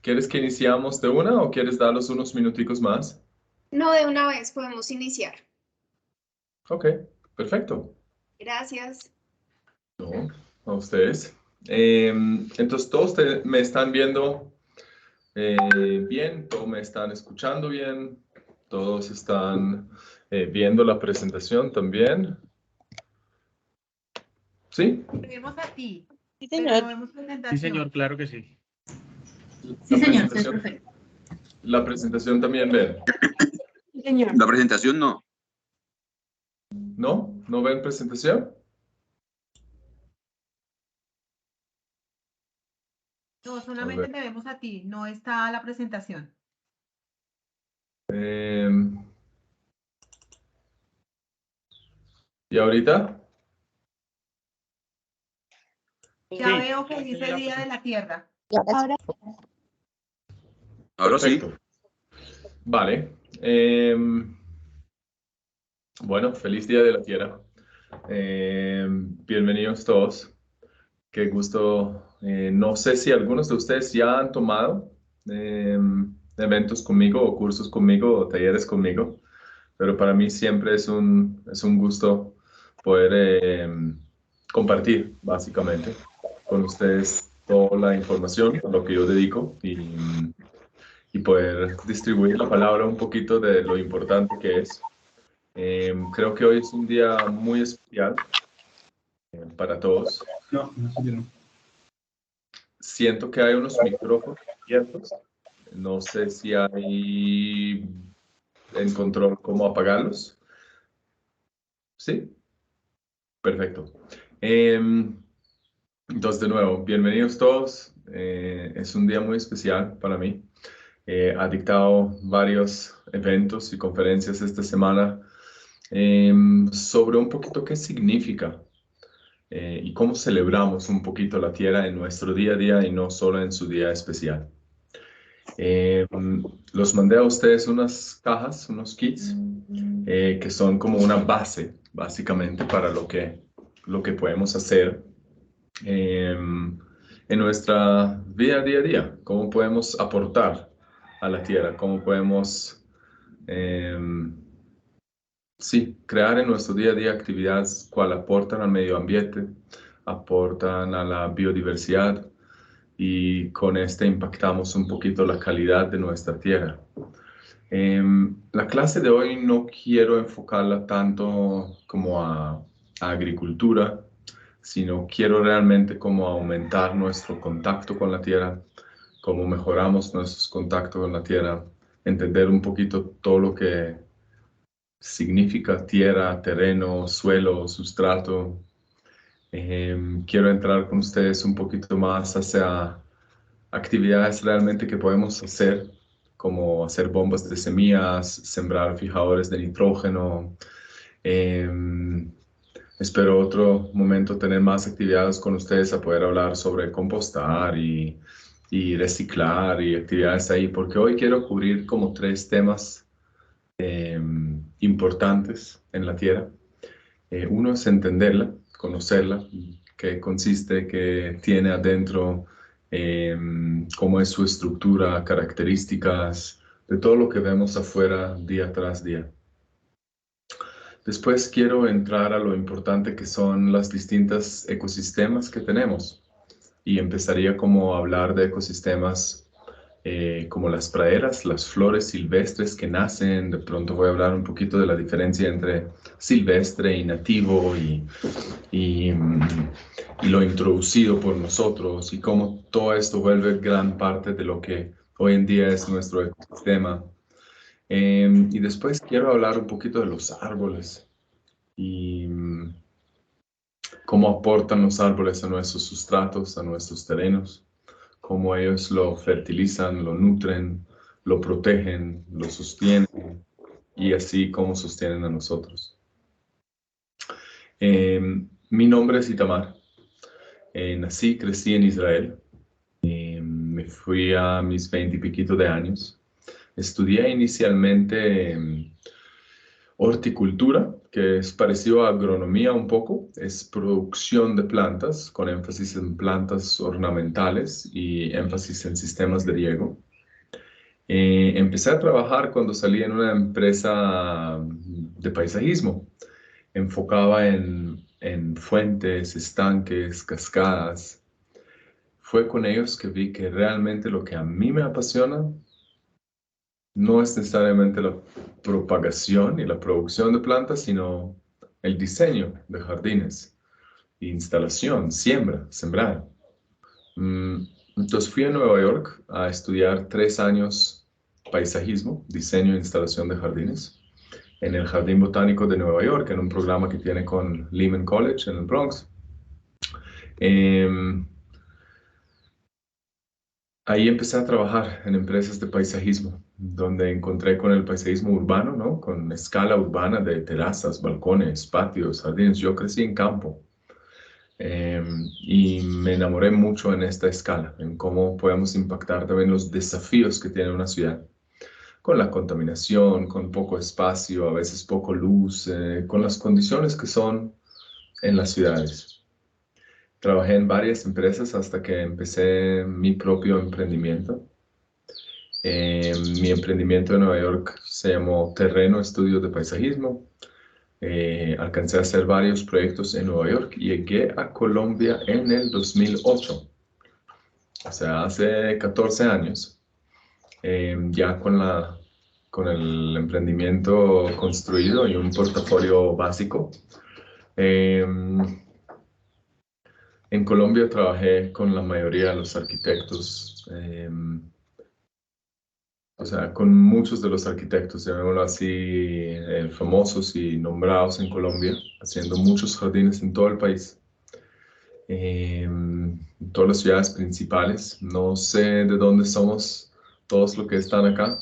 ¿Quieres que iniciamos de una o quieres darlos unos minuticos más? No, de una vez podemos iniciar. Ok, perfecto. Gracias. No, a ustedes. Entonces, todos me están viendo bien, todos me están escuchando bien, todos están viendo la presentación también. ¿Sí? Te vemos a ti, Sí, pero señor. no vemos Sí, presentación. señor, claro que sí. Sí, La señor, es presentación, perfecto. la presentación también ven. Sí, señor. La presentación no. ¿No? ¿No ven presentación? No, A solamente ver. te vemos a ti, no está la presentación. ¿Y ahorita? Ya Sí, veo que ya dice estoy Día de la Tierra. Ahora Ahora sí. Perfecto. Vale. Bueno, feliz Día de la Tierra. Bienvenidos todos. Qué gusto. No sé si algunos de ustedes ya han tomado eventos conmigo o cursos conmigo o talleres conmigo, pero para mí siempre es un gusto poder compartir básicamente con ustedes toda la información a lo que yo dedico y poder distribuir la palabra un poquito de lo importante que es. Creo que hoy es un día muy especial para todos. No, no sirve. Siento que hay unos micrófonos abiertos. No sé si hay en control cómo apagarlos. ¿Sí? Perfecto. Entonces, de nuevo, bienvenidos todos. Es un día muy especial para mí. Ha dictado varios eventos y conferencias esta semana sobre un poquito qué significa y cómo celebramos un poquito la tierra en nuestro día a día y no solo en su día especial. Los mandé a ustedes unas cajas, unos kits, que son como una base, básicamente, para lo que podemos hacer en nuestra vida día a día, cómo podemos aportar a la tierra, cómo podemos, sí, crear en nuestro día a día actividades cual aportan al medio ambiente, aportan a la biodiversidad y con este impactamos un poquito la calidad de nuestra tierra. La clase de hoy no quiero enfocarla tanto como a agricultura, sino quiero realmente como aumentar nuestro contacto con la tierra, cómo mejoramos nuestros contactos con la tierra, entender un poquito todo lo que significa tierra, terreno, suelo, sustrato. Quiero entrar con ustedes un poquito más hacia actividades realmente que podemos hacer, como hacer bombas de semillas, sembrar fijadores de nitrógeno. Espero otro momento tener más actividades con ustedes a poder hablar sobre compostar y reciclar y actividades ahí, porque hoy quiero cubrir como tres temas importantes en la tierra. Uno es entenderla, conocerla, qué consiste, qué tiene adentro, cómo es su estructura, características, de todo lo que vemos afuera día tras día. Después quiero entrar a lo importante que son las distintas ecosistemas que tenemos y empezaría como a hablar de ecosistemas como las praderas, las flores silvestres que nacen. De pronto voy a hablar un poquito de la diferencia entre silvestre y nativo y lo introducido por nosotros y cómo todo esto vuelve gran parte de lo que hoy en día es nuestro ecosistema. Y después quiero hablar un poquito de los árboles y cómo aportan los árboles a nuestros sustratos, a nuestros terrenos, cómo ellos lo fertilizan, lo nutren, lo protegen, lo sostienen y así cómo sostienen a nosotros. Mi nombre es Itamar. Nací, crecí en Israel. Me fui a mis 20 y piquito de años. Estudié inicialmente Horticultura, que es parecido a agronomía un poco, es producción de plantas con énfasis en plantas ornamentales y énfasis en sistemas de riego. Empecé a trabajar cuando salí en una empresa de paisajismo. Enfocaba en fuentes, estanques, cascadas. Fue con ellos que vi que realmente lo que a mí me apasiona no es necesariamente la propagación y la producción de plantas, sino el diseño de jardines, instalación, siembra, sembrar. Entonces fui a Nueva York a estudiar 3 años paisajismo, diseño e instalación de jardines, en el Jardín Botánico de Nueva York, en un programa que tiene con Lehman College en el Bronx. Ahí empecé a trabajar en empresas de paisajismo, donde encontré con el paisajismo urbano, ¿no? Con escala urbana de terrazas, balcones, patios, jardines. Yo crecí en campo y me enamoré mucho en esta escala, en cómo podemos impactar también los desafíos que tiene una ciudad, con la contaminación, con poco espacio, a veces poco luz, con las condiciones que son en las ciudades. Trabajé en varias empresas hasta que empecé mi propio emprendimiento. Mi emprendimiento en Nueva York se llamó Terreno Estudios de Paisajismo. Alcancé a hacer varios proyectos en Nueva York y llegué a Colombia en el 2008, o sea, hace 14 años, ya con el emprendimiento construido y un portafolio básico. En Colombia trabajé con la mayoría de los arquitectos, o sea, con muchos de los arquitectos, llamémoslo así, famosos y nombrados en Colombia, haciendo muchos jardines en todo el país, en todas las ciudades principales. No sé de dónde somos todos los que están acá,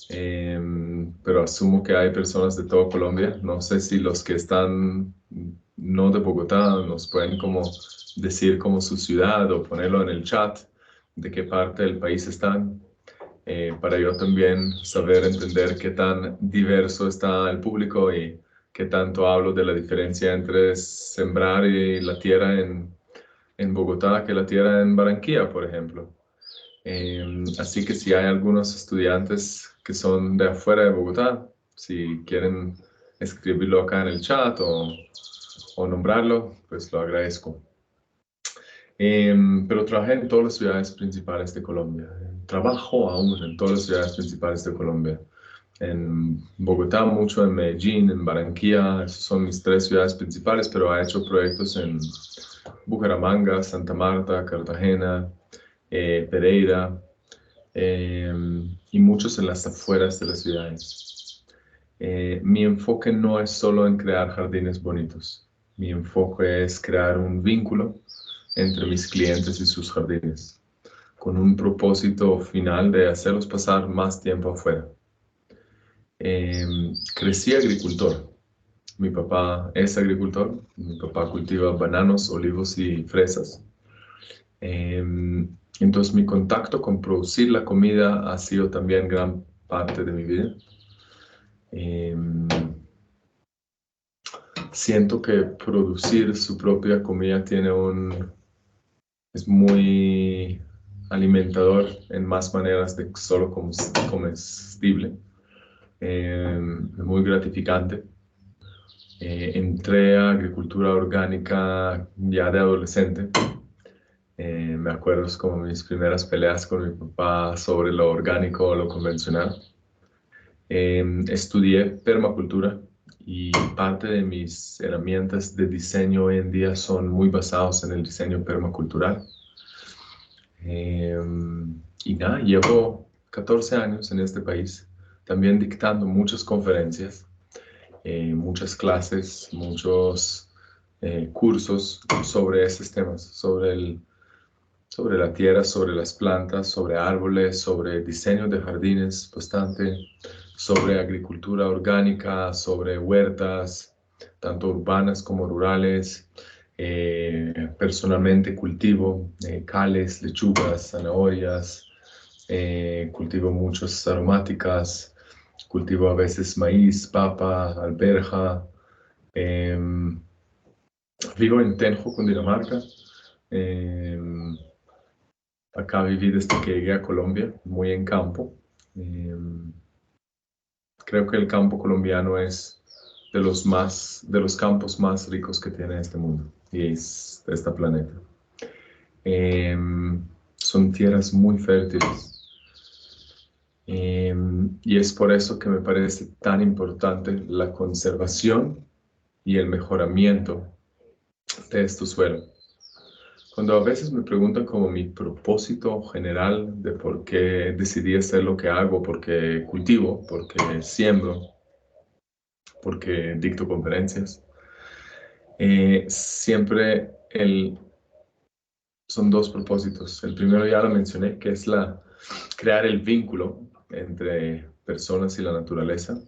pero asumo que hay personas de toda Colombia. No sé si los que están no de Bogotá nos pueden como decir como su ciudad o ponerlo en el chat de qué parte del país están, para yo también saber entender qué tan diverso está el público y qué tanto hablo de la diferencia entre sembrar y la tierra en Bogotá que la tierra en Barranquilla, por ejemplo. Así que si hay algunos estudiantes que son de afuera de Bogotá, si quieren escribirlo acá en el chat o nombrarlo, pues lo agradezco. Pero trabajé en todas las ciudades principales de Colombia. Trabajo aún en todas las ciudades principales de Colombia. En Bogotá, mucho en Medellín, en Barranquilla, esas son mis 3 ciudades principales, pero he hecho proyectos en Bucaramanga, Santa Marta, Cartagena, Pereira, y muchos en las afueras de las ciudades. Mi enfoque no es solo en crear jardines bonitos. Mi enfoque es crear un vínculo entre mis clientes y sus jardines, con un propósito final de hacerlos pasar más tiempo afuera. Crecí agricultor. Mi papá es agricultor. Mi papá cultiva bananos, olivos y fresas. Entonces mi contacto con producir la comida ha sido también gran parte de mi vida. Siento que producir su propia comida es muy alimentador en más maneras de solo comestible. Es muy gratificante. Entré a agricultura orgánica ya de adolescente. Me acuerdo, es como mis primeras peleas con mi papá sobre lo orgánico o lo convencional. Estudié permacultura y parte de mis herramientas de diseño hoy en día son muy basados en el diseño permacultural. Y nada, llevo 14 años en este país, también dictando muchas conferencias, muchas clases, muchos cursos sobre esos temas, sobre la tierra, sobre las plantas, sobre árboles, sobre diseño de jardines, bastante, sobre agricultura orgánica, sobre huertas, tanto urbanas como rurales. Personalmente cultivo cales, lechugas, zanahorias, cultivo muchas aromáticas, Cultivo a veces maíz, papa, alberja. Vivo en Tenjo, Cundinamarca. Acá viví desde que llegué a Colombia, muy en campo. Creo que el campo colombiano es de los campos más ricos que tiene este mundo y es de este planeta. Son tierras muy fértiles. Y es por eso que me parece tan importante la conservación y el mejoramiento de estos suelos. Cuando a veces me preguntan como mi propósito general de por qué decidí hacer lo que hago, por qué cultivo, por qué siembro, por qué dicto conferencias, siempre son dos propósitos. El primero ya lo mencioné, que es crear el vínculo entre personas y la naturaleza.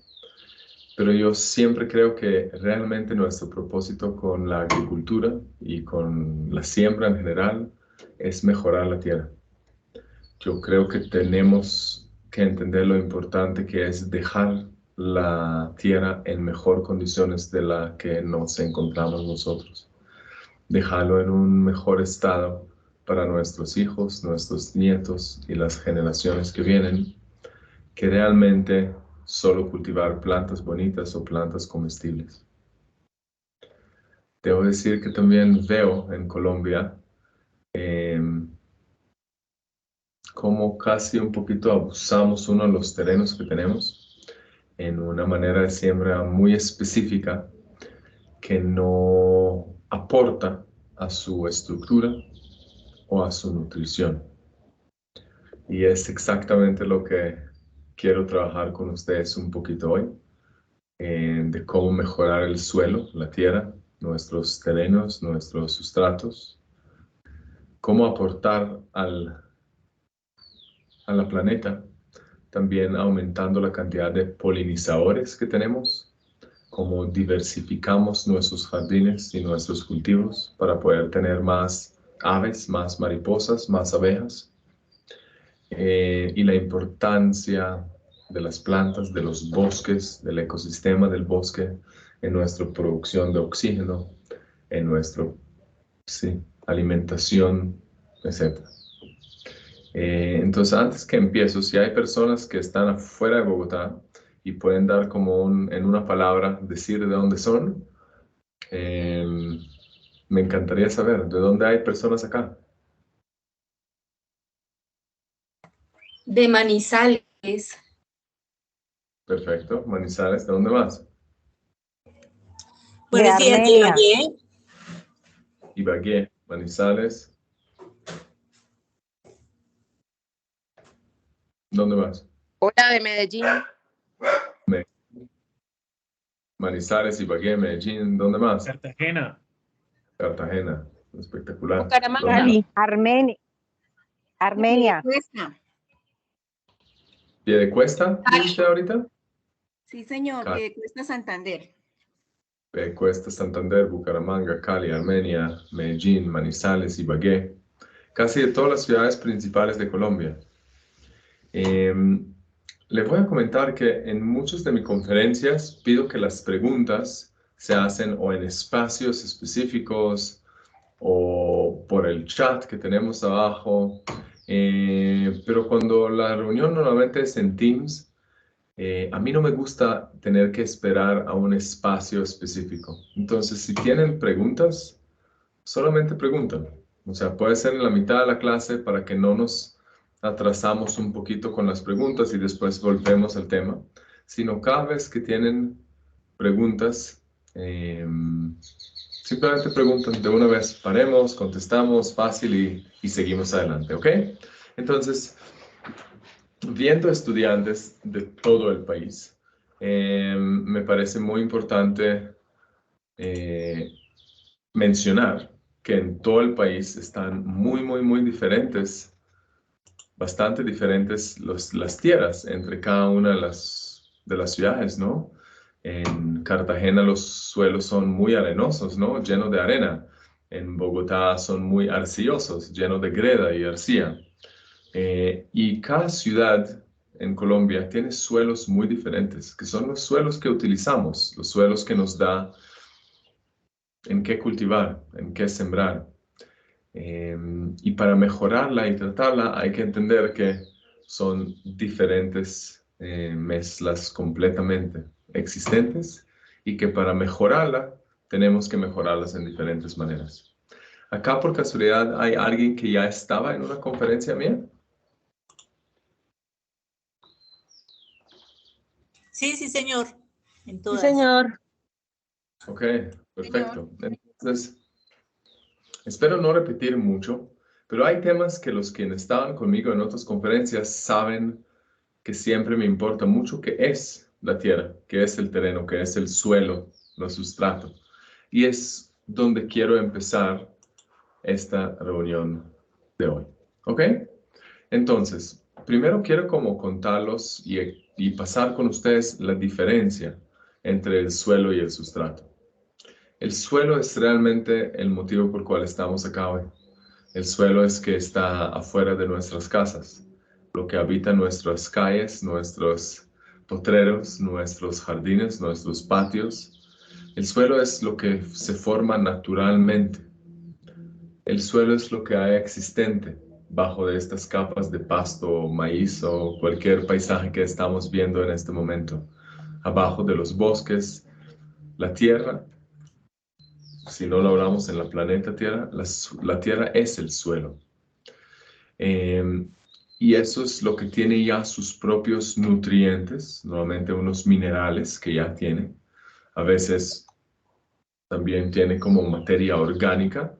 Pero yo siempre creo que realmente nuestro propósito con la agricultura y con la siembra en general es mejorar la tierra. Yo creo que tenemos que entender lo importante que es dejar la tierra en mejor condiciones de la que nos encontramos nosotros. Dejarlo en un mejor estado para nuestros hijos, nuestros nietos y las generaciones que vienen, que realmente solo cultivar plantas bonitas o plantas comestibles. Debo decir que también veo en Colombia cómo casi un poquito abusamos uno de los terrenos que tenemos en una manera de siembra muy específica que no aporta a su estructura o a su nutrición. Y es exactamente lo que quiero trabajar con ustedes un poquito hoy, de cómo mejorar el suelo, la tierra, nuestros terrenos, nuestros sustratos, cómo aportar a la planeta, también aumentando la cantidad de polinizadores que tenemos, cómo diversificamos nuestros jardines y nuestros cultivos para poder tener más aves, más mariposas, más abejas, y la importancia de las plantas, de los bosques, del ecosistema del bosque en nuestra producción de oxígeno, en nuestra alimentación, etc. Entonces, antes que empiezo, si hay personas que están afuera de Bogotá y pueden dar como en una palabra, decir de dónde son, me encantaría saber de dónde hay personas acá. De Manizales. Perfecto. Manizales, ¿de dónde vas? Buenos días, de Ibagué. Ibagué, Manizales. ¿Dónde vas? Hola, de Medellín. Manizales, Ibagué, Medellín. ¿Dónde más? Cartagena. Cartagena. Espectacular. Bucaramanga. ¿Dónde? Armenia. ¿Piedecuesta? ¿Dijiste ahorita? Sí, señor, Cali. Piedecuesta, Santander. Piedecuesta, Santander, Bucaramanga, Cali, Armenia, Medellín, Manizales, Ibagué. Casi de todas las ciudades principales de Colombia. Le voy a comentar que en muchas de mis conferencias pido que las preguntas se hacen o en espacios específicos o por el chat que tenemos abajo, pero cuando la reunión normalmente es en Teams, a mí no me gusta tener que esperar a un espacio específico. Entonces, si tienen preguntas, solamente preguntan. O sea, puede ser en la mitad de la clase para que no nos atrasamos un poquito con las preguntas y después volvemos al tema, sino cada vez que tienen preguntas, simplemente preguntan de una vez, paremos, contestamos fácil y seguimos adelante, ¿ok? Entonces, viendo estudiantes de todo el país, me parece muy importante mencionar que en todo el país están muy diferentes, bastante diferentes las tierras entre cada una de las ciudades, ¿no? En Cartagena los suelos son muy arenosos, ¿no? Llenos de arena. En Bogotá son muy arcillosos, llenos de greda y arcilla. Y cada ciudad en Colombia tiene suelos muy diferentes, que son los suelos que utilizamos, los suelos que nos da en qué cultivar, en qué sembrar. Y para mejorarla y tratarla hay que entender que son diferentes mezclas completamente existentes y que para mejorarla tenemos que mejorarlas en diferentes maneras. Acá por casualidad hay alguien que ya estaba en una conferencia mía. Sí, sí, señor. En Sí, todas. señor. Ok, perfecto. Entonces, espero no repetir mucho, pero hay temas que los que estaban conmigo en otras conferencias saben que siempre me importa mucho, que es la tierra, que es el terreno, que es el suelo, el sustrato. Y es donde quiero empezar esta reunión de hoy. ¿Ok? Entonces, primero quiero como contarlos y pasar con ustedes la diferencia entre el suelo y el sustrato. El suelo es realmente el motivo por el cual estamos acá hoy. El suelo es que está afuera de nuestras casas, lo que habita nuestras calles, nuestros potreros, nuestros jardines, nuestros patios. El suelo es lo que se forma naturalmente. El suelo es lo que hay existente bajo de estas capas de pasto, maíz o cualquier paisaje que estamos viendo en este momento. Abajo de los bosques, la tierra. Si no lo hablamos en la planeta Tierra, la Tierra es el suelo. Y eso es lo que tiene ya sus propios nutrientes, normalmente unos minerales que ya tiene. A veces también tiene como materia orgánica,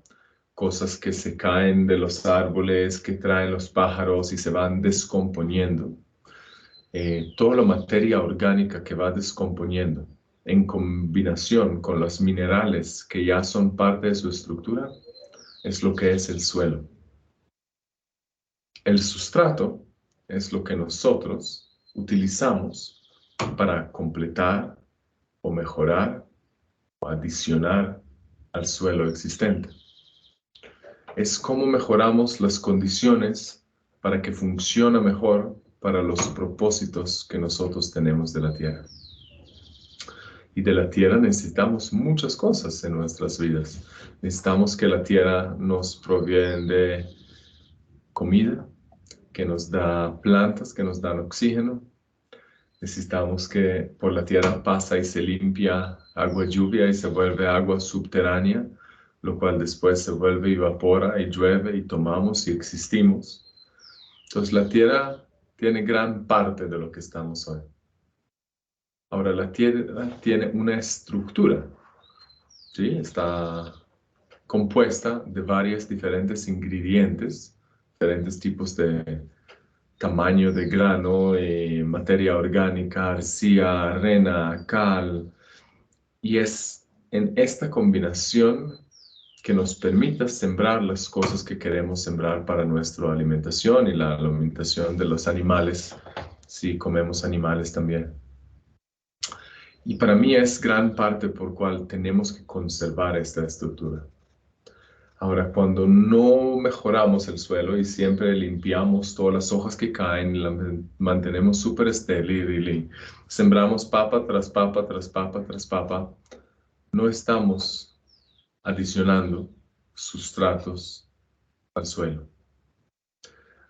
cosas que se caen de los árboles, que traen los pájaros y se van descomponiendo. Toda la materia orgánica que va descomponiendo en combinación con los minerales que ya son parte de su estructura, es lo que es el suelo. El sustrato es lo que nosotros utilizamos para completar o mejorar o adicionar al suelo existente. Es cómo mejoramos las condiciones para que funcione mejor para los propósitos que nosotros tenemos de la tierra. Y de la tierra necesitamos muchas cosas en nuestras vidas. Necesitamos que la tierra nos provee de comida, que nos da plantas, que nos dan oxígeno. Necesitamos que por la tierra pasa y se limpia agua lluvia y se vuelve agua subterránea, lo cual después se vuelve y evapora y llueve y tomamos y existimos. Entonces la tierra tiene gran parte de lo que estamos hoy. Ahora la tierra tiene una estructura, ¿sí? Está compuesta de varios diferentes ingredientes, diferentes tipos de tamaño de grano, materia orgánica, arcilla, arena, cal. Y es en esta combinación que nos permita sembrar las cosas que queremos sembrar para nuestra alimentación y la alimentación de los animales, si comemos animales también. Y para mí es gran parte por cual tenemos que conservar esta estructura. Ahora, cuando no mejoramos el suelo y siempre limpiamos todas las hojas que caen, la mantenemos súper estéril y sembramos papa tras papa tras papa tras papa, no estamos adicionando sustratos al suelo.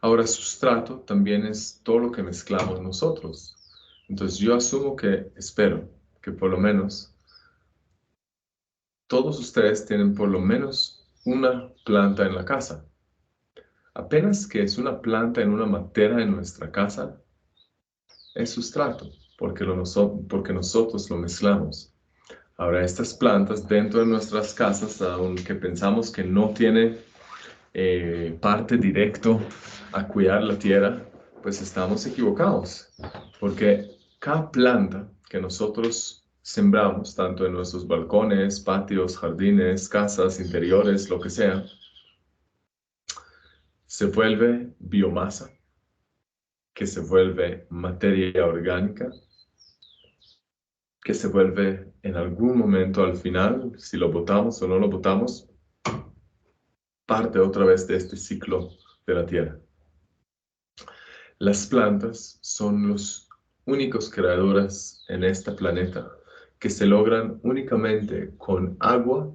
Ahora, sustrato también es todo lo que mezclamos nosotros. Entonces, yo asumo que, espero que por lo menos todos ustedes tienen por lo menos una planta en la casa. Apenas que es una planta en una matera en nuestra casa, es sustrato, porque nosotros lo mezclamos. Ahora, estas plantas dentro de nuestras casas, aunque pensamos que no tiene parte directo a cuidar la tierra, pues estamos equivocados, porque cada planta que nosotros sembramos, tanto en nuestros balcones, patios, jardines, casas, interiores, lo que sea, se vuelve biomasa, que se vuelve materia orgánica, que se vuelve en algún momento al final, si lo botamos o no lo botamos, parte otra vez de este ciclo de la tierra. Las plantas son los únicos creadores en este planeta que se logran únicamente con agua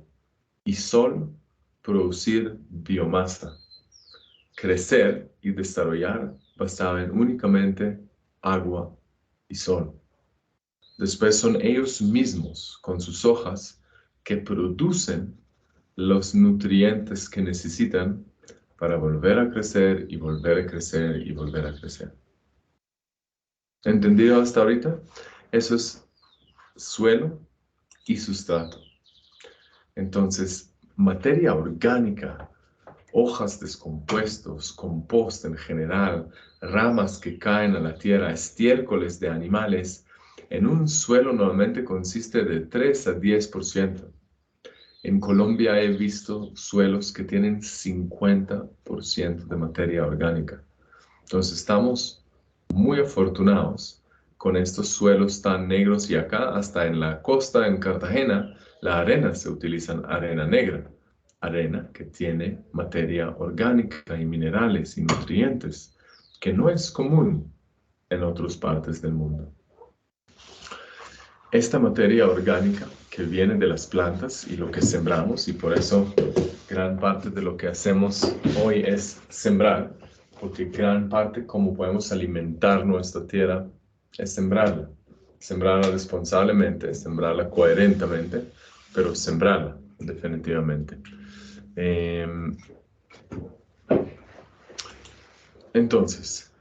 y sol producir biomasa, crecer y desarrollar basado en únicamente agua y sol. Después son ellos mismos, con sus hojas, que producen los nutrientes que necesitan para volver a crecer y volver a crecer y volver a crecer. ¿Entendido hasta ahorita? Eso es suelo y sustrato. Entonces, materia orgánica, hojas descompuestos, compost en general, ramas que caen a la tierra, estiércoles de animales, en un suelo normalmente consiste de 3 a 10%. En Colombia he visto suelos que tienen 50% de materia orgánica. Entonces estamos muy afortunados con estos suelos tan negros, y acá hasta en la costa, en Cartagena, la arena se utiliza arena negra, arena que tiene materia orgánica y minerales y nutrientes, que no es común en otras partes del mundo. Esta materia orgánica que viene de las plantas y lo que sembramos, y por eso gran parte de lo que hacemos hoy es sembrar, porque gran parte como podemos alimentar nuestra tierra es sembrarla. Sembrarla responsablemente, sembrarla coherentemente, pero sembrarla definitivamente. Entonces,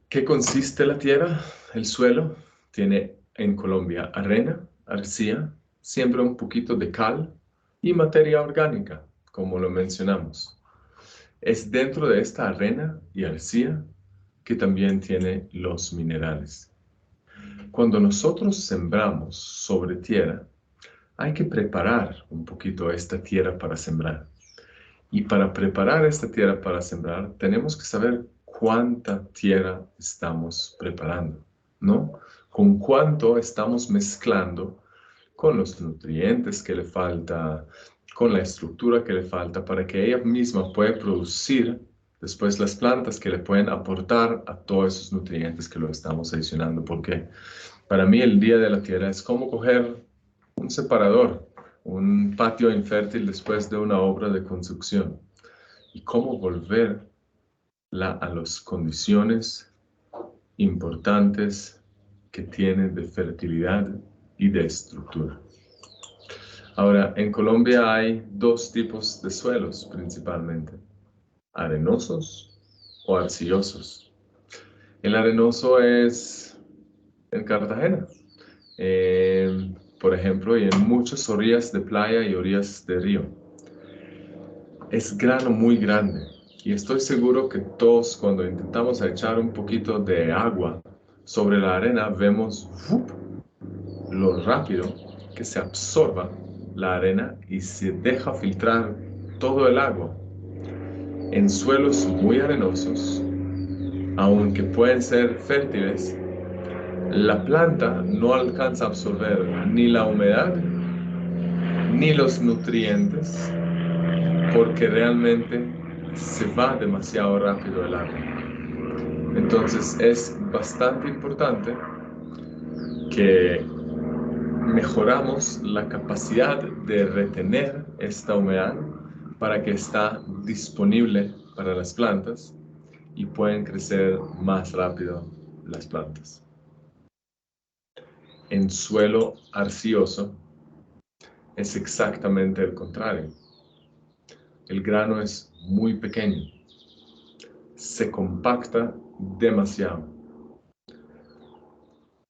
¿qué consiste la tierra? El suelo tiene en Colombia arena, arcilla, siempre un poquito de cal y materia orgánica, como lo mencionamos. Es dentro de esta arena y arcilla que también tiene los minerales. Cuando nosotros sembramos sobre tierra, hay que preparar un poquito esta tierra para sembrar. Y para preparar esta tierra para sembrar, tenemos que saber cuánta tierra estamos preparando, ¿no? Con cuánto estamos mezclando con los nutrientes que le falta, con la estructura que le falta, para que ella misma pueda producir después las plantas que le pueden aportar a todos esos nutrientes que lo estamos adicionando. Porque para mí el día de la tierra es como coger un separador, un patio infértil después de una obra de construcción, y cómo volverla a las condiciones importantes que tiene de fertilidad y de estructura. Ahora, en Colombia hay dos tipos de suelos principalmente, arenosos o arcillosos. El arenoso es en Cartagena, por ejemplo, y en muchas orillas de playa y orillas de río. Es grano muy grande, y estoy seguro que todos, cuando intentamos echar un poquito de agua sobre la arena, vemos lo rápido que se absorba la arena y se deja filtrar todo el agua. En suelos muy arenosos, aunque pueden ser fértiles, la planta no alcanza a absorber ni la humedad ni los nutrientes, porque realmente se va demasiado rápido el agua. Entonces es bastante importante que mejoramos la capacidad de retener esta humedad para que está disponible para las plantas y pueden crecer más rápido las plantas. En suelo arcilloso es exactamente el contrario. El grano es muy pequeño, se compacta demasiado,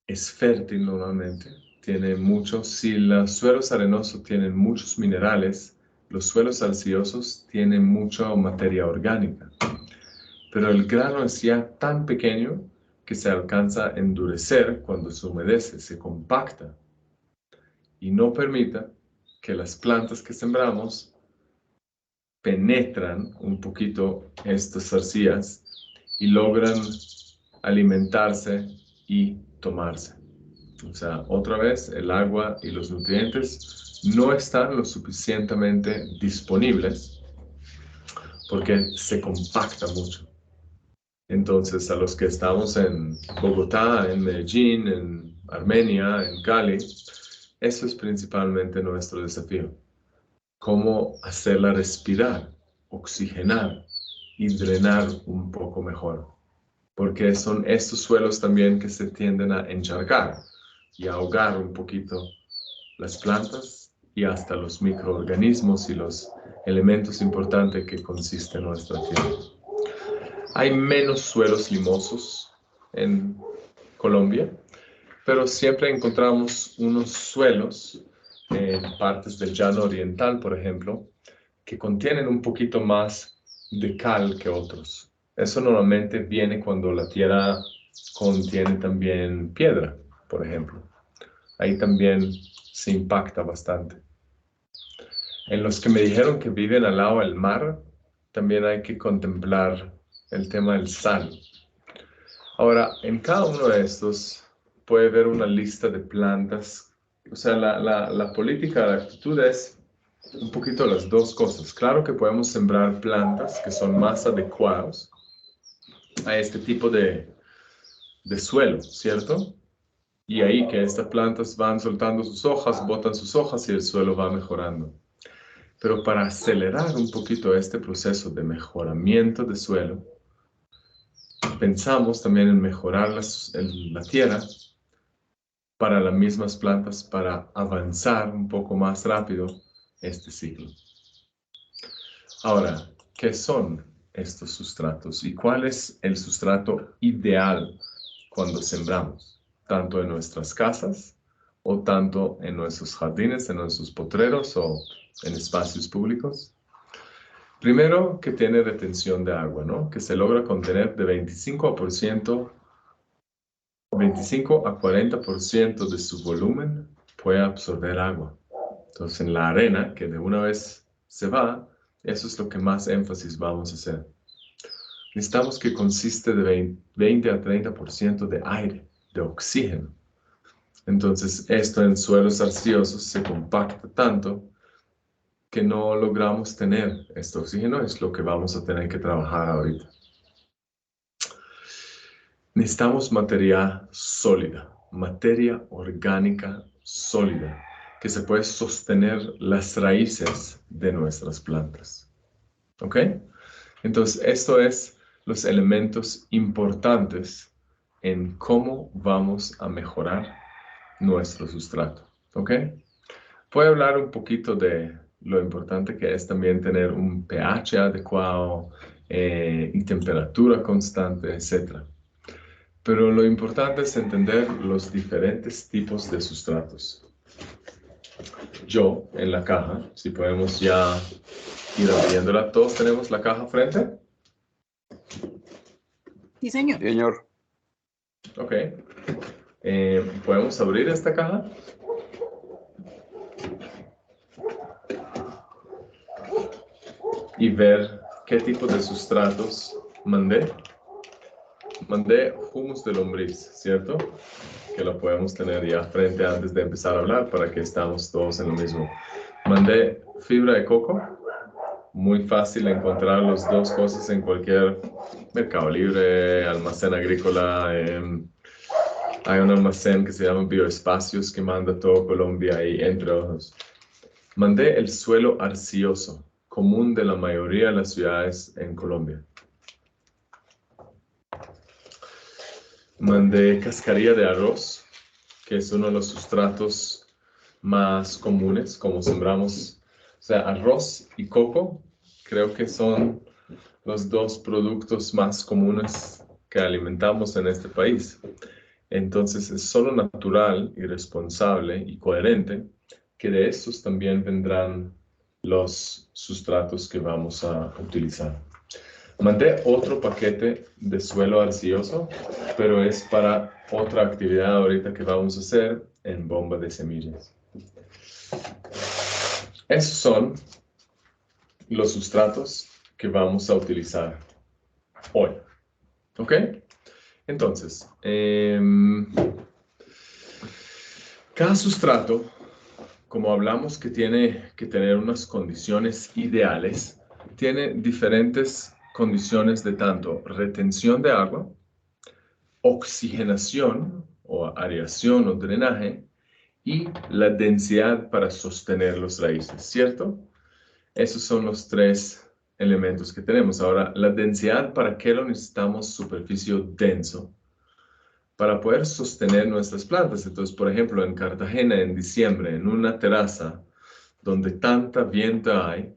es fértil normalmente, tiene muchos, si los suelos arenosos tienen muchos minerales, los suelos arcillosos tienen mucha materia orgánica, pero el grano es ya tan pequeño que se alcanza a endurecer cuando se humedece, se compacta y no permita que las plantas que sembramos penetran un poquito estas arcillas y logran alimentarse y tomarse. O sea, otra vez, el agua y los nutrientes no están lo suficientemente disponibles porque se compacta mucho. Entonces, a los que estamos en Bogotá, en Medellín, en Armenia, en Cali, eso es principalmente nuestro desafío. Cómo hacerla respirar, oxigenar y drenar un poco mejor. Porque son estos suelos también que se tienden a encharcar y a ahogar un poquito las plantas y hasta los microorganismos y los elementos importantes que consiste nuestra tierra. Hay menos suelos limosos en Colombia, pero siempre encontramos unos suelos en partes del llano oriental, por ejemplo, que contienen un poquito más de cal que otros. Eso normalmente viene cuando la tierra contiene también piedra, por ejemplo. Ahí también se impacta bastante. En los que me dijeron que viven al lado del mar, también hay que contemplar el tema del sal. Ahora, en cada uno de estos puede haber una lista de plantas. O sea, la política, la actitud es un poquito las dos cosas. Claro que podemos sembrar plantas que son más adecuadas a este tipo de suelo, ¿cierto? Y ahí que estas plantas van soltando sus hojas, botan sus hojas y el suelo va mejorando. Pero para acelerar un poquito este proceso de mejoramiento de suelo, pensamos también en mejorar la tierra para las mismas plantas, para avanzar un poco más rápido este ciclo. Ahora, ¿qué son estos sustratos? ¿Y cuál es el sustrato ideal cuando sembramos? Tanto en nuestras casas, o tanto en nuestros jardines, en nuestros potreros, o en espacios públicos. Primero, que tiene retención de agua, ¿no? Que se logra contener de 25 a 40% de su volumen puede absorber agua. Entonces, en la arena, que de una vez se va, eso es lo que más énfasis vamos a hacer. Necesitamos que consiste de 20 a 30% de aire, de oxígeno. Entonces, esto en suelos arcillosos se compacta tanto que no logramos tener este oxígeno. Es lo que vamos a tener que trabajar ahorita. Necesitamos materia sólida, materia orgánica sólida, que se puede sostener las raíces de nuestras plantas. ¿Ok? Entonces, esto es los elementos importantes en cómo vamos a mejorar nuestro sustrato. ¿Ok? Voy a hablar un poquito de lo importante que es también tener un pH adecuado y temperatura constante, etc. Pero lo importante es entender los diferentes tipos de sustratos. Yo, en la caja, si podemos ya ir abriéndola, ¿todos tenemos la caja frente? Sí, señor. Señor. Ok. ¿Podemos abrir esta caja? Y ver qué tipo de sustratos mandé. Mandé humus de lombriz, ¿cierto? Que lo podemos tener ya frente antes de empezar a hablar para que estamos todos en lo mismo. Mandé fibra de coco. Muy fácil encontrar las dos cosas en cualquier mercado libre, almacén agrícola. Hay un almacén que se llama Bioespacios que manda todo Colombia y entre otros. Mandé el suelo arcilloso, común de la mayoría de las ciudades en Colombia. Mandé cascarilla de arroz, que es uno de los sustratos más comunes, como sembramos. O sea, arroz y coco, creo que son los dos productos más comunes que alimentamos en este país. Entonces, es solo natural y responsable y coherente que de estos también vendrán los sustratos que vamos a utilizar. Mandé otro paquete de suelo arcilloso, pero es para otra actividad ahorita que vamos a hacer en bomba de semillas. Esos son los sustratos que vamos a utilizar hoy. ¿Ok? Entonces, cada sustrato, como hablamos que tiene que tener unas condiciones ideales, tiene diferentes condiciones de tanto retención de agua, oxigenación o areación o drenaje y la densidad para sostener las raíces, ¿cierto? Esos son los tres elementos que tenemos. Ahora, la densidad, ¿para qué lo necesitamos superficie denso? Para poder sostener nuestras plantas. Entonces, por ejemplo, en Cartagena, en diciembre, en una terraza donde tanta viento hay,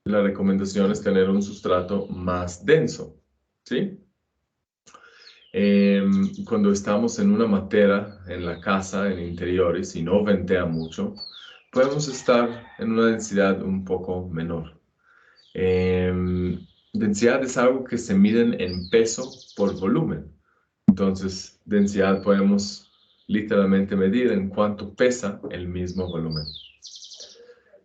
la recomendación es tener un sustrato más denso, ¿sí? Cuando estamos en una matera en la casa, en interiores, y no ventea mucho, podemos estar en una densidad un poco menor. Densidad es algo que se mide en peso por volumen. Entonces, densidad podemos literalmente medir en cuánto pesa el mismo volumen.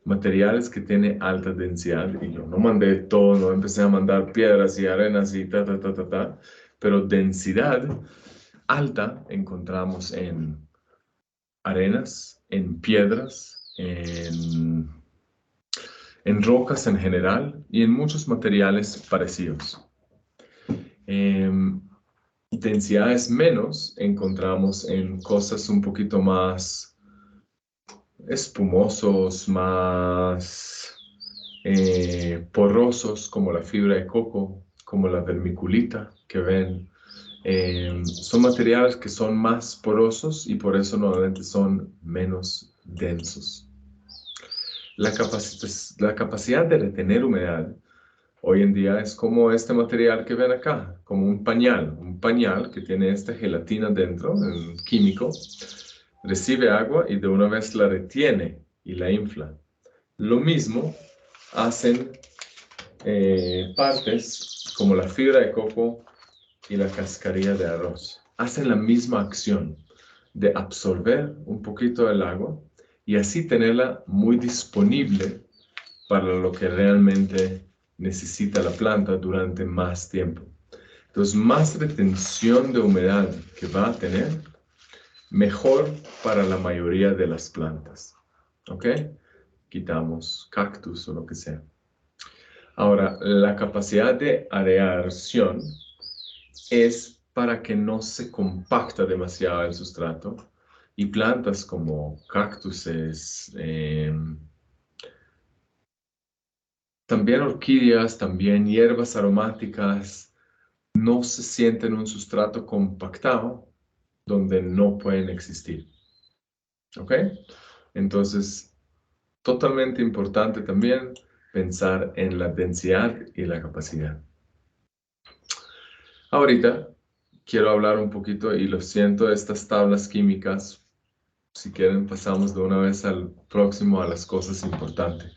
Materiales que tienen alta densidad, y yo no mandé todo, no empecé a mandar piedras y arenas y pero densidad alta encontramos en arenas, en piedras, en rocas en general y en muchos materiales parecidos. Densidades menos encontramos en cosas un poquito más espumosos, más porosos, como la fibra de coco, como la vermiculita que ven. Son materiales que son más porosos y por eso normalmente son menos densos. La capacidad de retener humedad hoy en día es como este material que ven acá, como un pañal que tiene esta gelatina dentro, un químico, recibe agua y de una vez la retiene y la infla. Lo mismo hacen partes como la fibra de coco y la cascarilla de arroz. Hacen la misma acción de absorber un poquito del agua y así tenerla muy disponible para lo que realmente necesita la planta durante más tiempo. Entonces, más retención de humedad que va a tener, mejor para la mayoría de las plantas. ¿Ok? Quitamos cactus o lo que sea. Ahora, la capacidad de areación es para que no se compacta demasiado el sustrato y plantas como cactuses, también orquídeas, también hierbas aromáticas, no se sienten un sustrato compactado donde no pueden existir. ¿Ok? Entonces, totalmente importante también pensar en la densidad y la capacidad. Ahorita quiero hablar un poquito, y lo siento, de estas tablas químicas. Si quieren, pasamos de una vez al próximo a las cosas importantes.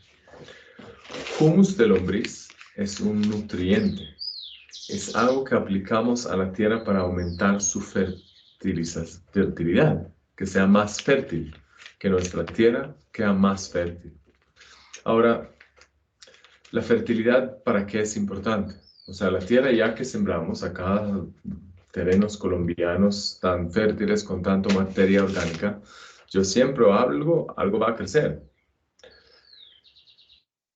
Humus de lombriz es un nutriente. Es algo que aplicamos a la tierra para aumentar su fertilidad, que sea más fértil, que nuestra tierra sea más fértil. Ahora, la fertilidad, ¿para qué es importante? O sea, la tierra ya que sembramos acá, terrenos colombianos tan fértiles con tanto materia orgánica, yo siempre algo va a crecer.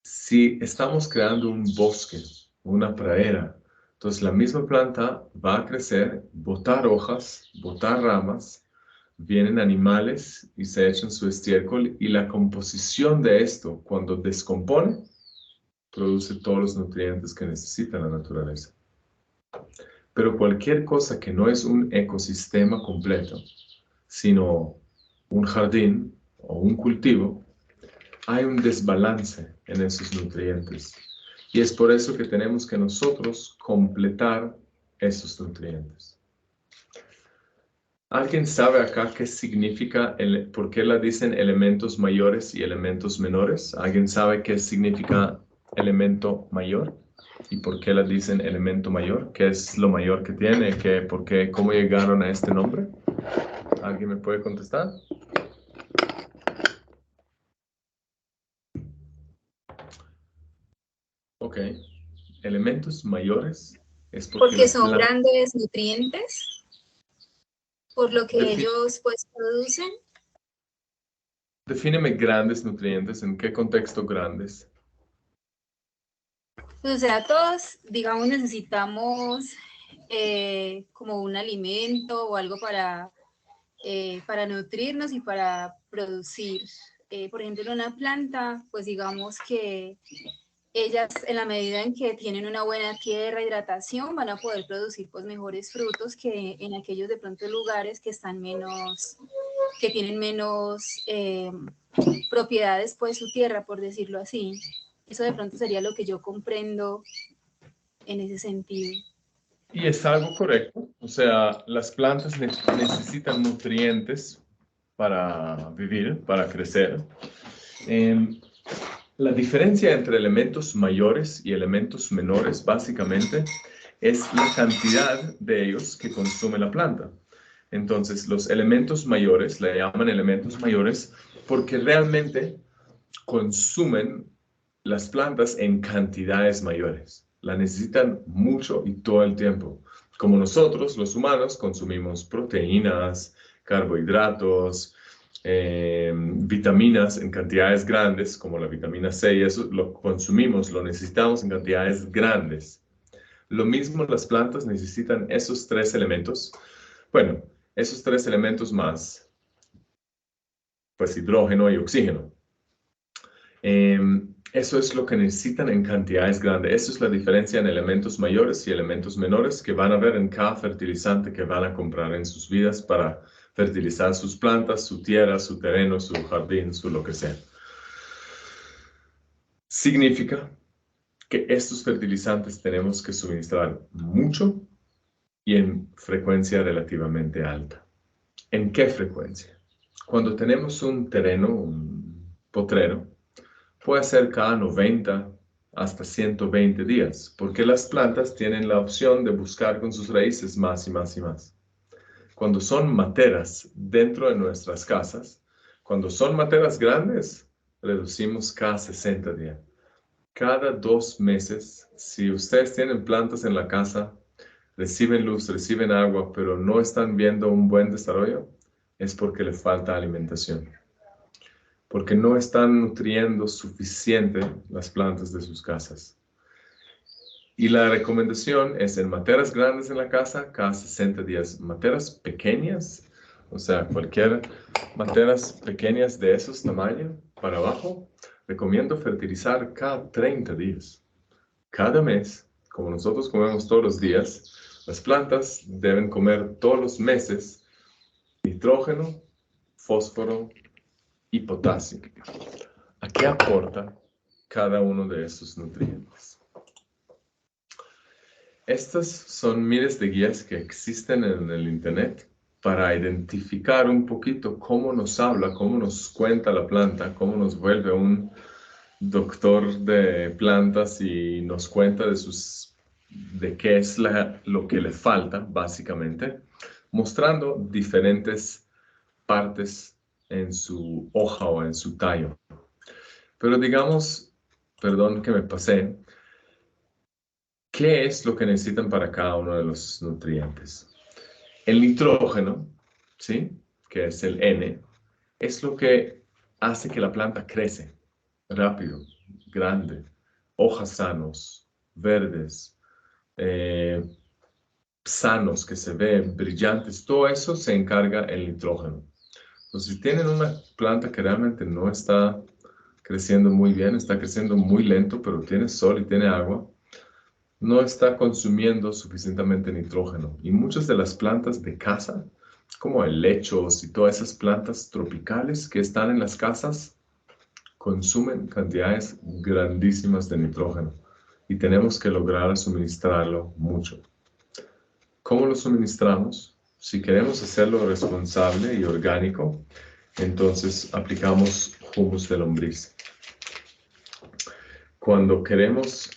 Si estamos creando un bosque, una pradera, entonces la misma planta va a crecer, botar hojas, botar ramas, vienen animales y se echan su estiércol y la composición de esto, cuando descompone, produce todos los nutrientes que necesita la naturaleza. Pero cualquier cosa que no es un ecosistema completo, sino un jardín o un cultivo, hay un desbalance en esos nutrientes. Y es por eso que tenemos que nosotros completar esos nutrientes. ¿Alguien sabe acá qué significa, por qué la dicen elementos mayores y elementos menores? ¿Alguien sabe qué significa elemento mayor? ¿Y por qué la dicen elemento mayor? ¿Qué es lo mayor que tiene? ¿Por qué? ¿Cómo llegaron a este nombre? ¿Alguien me puede contestar? Ok. Elementos mayores es Porque la son planta... grandes nutrientes, por lo que ellos pues producen. Defíneme grandes nutrientes. ¿En qué contexto grandes? O sea, todos, digamos, necesitamos como un alimento o algo para nutrirnos y para producir. Por ejemplo, en una planta, pues digamos que ellas, en la medida en que tienen una buena tierra, hidratación, van a poder producir pues mejores frutos que en aquellos de pronto lugares que están menos, que tienen menos propiedades pues su tierra, por decirlo así. Eso de pronto sería lo que yo comprendo en ese sentido. Y es algo correcto, o sea, las plantas necesitan nutrientes para vivir, para crecer. La diferencia entre elementos mayores y elementos menores, básicamente, es la cantidad de ellos que consume la planta. Entonces, los elementos mayores, le llaman elementos mayores, porque realmente consumen las plantas en cantidades mayores. La necesitan mucho y todo el tiempo. Como nosotros, los humanos, consumimos proteínas, carbohidratos, vitaminas en cantidades grandes, como la vitamina C, y eso lo consumimos, lo necesitamos en cantidades grandes. Lo mismo las plantas necesitan esos tres elementos. Bueno, esos tres elementos más, pues hidrógeno y oxígeno. Eso es lo que necesitan en cantidades grandes. Eso es la diferencia en elementos mayores y elementos menores que van a ver en cada fertilizante que van a comprar en sus vidas para fertilizar sus plantas, su tierra, su terreno, su jardín, su lo que sea. Significa que estos fertilizantes tenemos que suministrar mucho y en frecuencia relativamente alta. ¿En qué frecuencia? Cuando tenemos un terreno, un potrero, puede ser cada 90 hasta 120 días, porque las plantas tienen la opción de buscar con sus raíces más y más y más. Cuando son materas dentro de nuestras casas, cuando son materas grandes, reducimos cada 60 días. Cada 2 meses, si ustedes tienen plantas en la casa, reciben luz, reciben agua, pero no están viendo un buen desarrollo, es porque le falta alimentación. Porque no están nutriendo suficiente las plantas de sus casas. Y la recomendación es en materas grandes en la casa, cada 60 días. Materas pequeñas, o sea, cualquier materas pequeñas de esos tamaños para abajo, recomiendo fertilizar cada 30 días. Cada mes, como nosotros comemos todos los días, las plantas deben comer todos los meses nitrógeno, fósforo y potasio. ¿A qué aporta cada uno de estos nutrientes? Estas son miles de guías que existen en el Internet para identificar un poquito cómo nos habla, cómo nos cuenta la planta, cómo nos vuelve un doctor de plantas y nos cuenta de qué es lo que le falta, básicamente, mostrando diferentes partes en su hoja o en su tallo. Pero digamos, perdón que me pasé, ¿qué es lo que necesitan para cada uno de los nutrientes? El nitrógeno, ¿sí? Que es el N, es lo que hace que la planta crece rápido, grande, hojas sanos, verdes, sanos, que se ven brillantes, todo eso se encarga el nitrógeno. Entonces, si tienen una planta que realmente no está creciendo muy bien, está creciendo muy lento, pero tiene sol y tiene agua, no está consumiendo suficientemente nitrógeno. Y muchas de las plantas de casa, como helechos y todas esas plantas tropicales que están en las casas, consumen cantidades grandísimas de nitrógeno. Y tenemos que lograr suministrarlo mucho. ¿Cómo lo suministramos? Si queremos hacerlo responsable y orgánico, entonces aplicamos humus de lombriz. Cuando queremos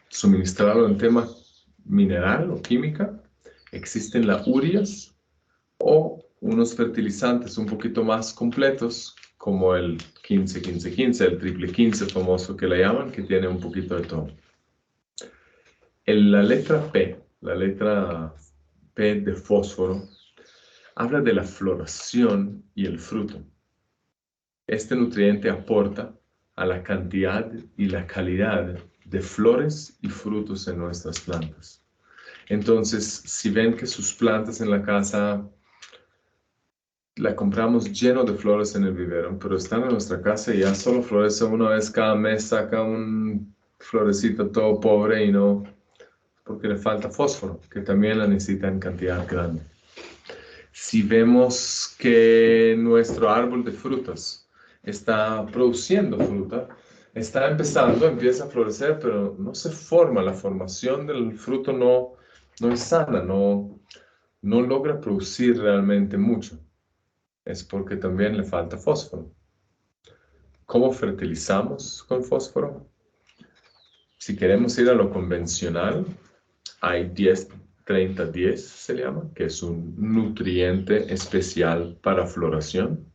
suministrarlo en tema mineral o química, existen las ureas o unos fertilizantes un poquito más completos, como el 15-15-15, el triple 15 famoso que le llaman, que tiene un poquito de todo. La letra P de fósforo, habla de la floración y el fruto. este nutriente aporta a la cantidad y la calidad de flores y frutos en nuestras plantas. Entonces, si ven que sus plantas en la casa la compramos lleno de flores en el vivero, pero están en nuestra casa y ya solo florece una vez cada mes, saca un florecito todo pobre y no, porque le falta fósforo, que también la necesita en cantidad grande. Si vemos que nuestro árbol de frutas está produciendo fruta, está empezando, empieza a florecer, pero no se forma, la formación del fruto no es sana, no logra producir realmente mucho. Es porque también le falta fósforo. ¿Cómo fertilizamos con fósforo? Si queremos ir a lo convencional, hay 10-30-10 se llama, que es un nutriente especial para floración.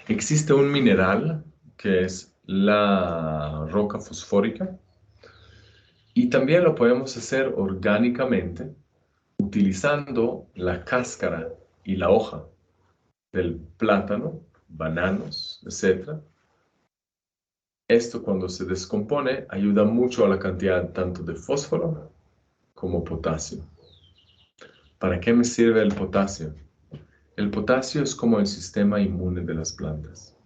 Existe un mineral que es la roca fosfórica y también lo podemos hacer orgánicamente utilizando la cáscara y la hoja del plátano, bananos, etc. Esto cuando se descompone ayuda mucho a la cantidad tanto de fósforo como potasio. ¿Para qué me sirve el potasio? El potasio es como el sistema inmune de las plantas.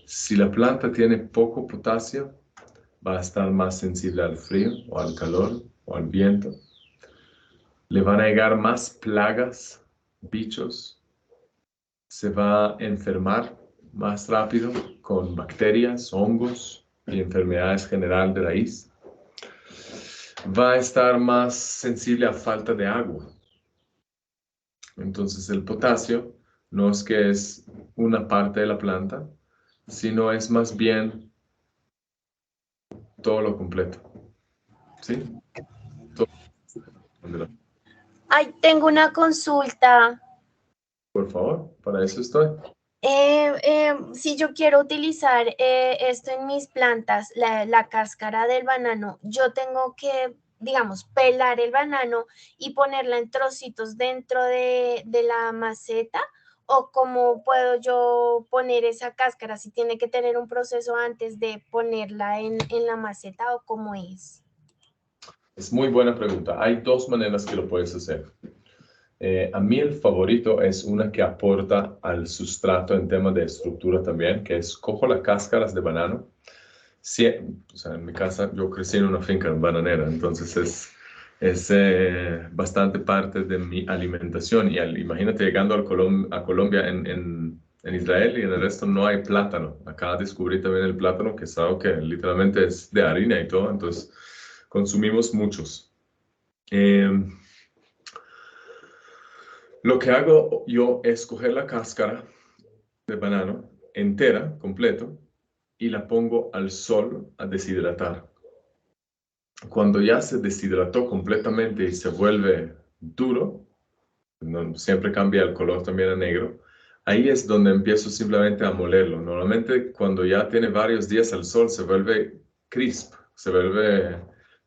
Si la planta tiene poco potasio, va a estar más sensible al frío o al calor o al viento. Le van a llegar más plagas, bichos. Se va a enfermar más rápido con bacterias, hongos y enfermedades general de raíz. Va a estar más sensible a falta de agua. Entonces el potasio no es que es una parte de la planta, sino es más bien todo lo completo. ¿Sí? Ay, tengo una consulta. Por favor, para eso estoy. Si yo quiero utilizar esto en mis plantas, la cáscara del banano, yo tengo que, digamos, pelar el banano y ponerla en trocitos dentro de la maceta, o cómo puedo yo poner esa cáscara, si tiene que tener un proceso antes de ponerla en la maceta, o cómo es. Es muy buena pregunta. Hay dos maneras que lo puedes hacer. A mí el favorito es una que aporta al sustrato en tema de estructura también, que es cojo las cáscaras de banano. Sí, o sea, en mi casa yo crecí en una finca bananera, entonces es bastante parte de mi alimentación. Y imagínate llegando a Colombia, en Israel y en el resto no hay plátano. Acá descubrí también el plátano, que es algo que literalmente es de harina y todo, entonces consumimos muchos. Lo que hago yo es coger la cáscara de banano entera, completo, y la pongo al sol a deshidratar. Cuando ya se deshidrató completamente y se vuelve duro, siempre cambia el color también a negro, ahí es donde empiezo simplemente a molerlo. Normalmente cuando ya tiene varios días al sol se vuelve crisp, se vuelve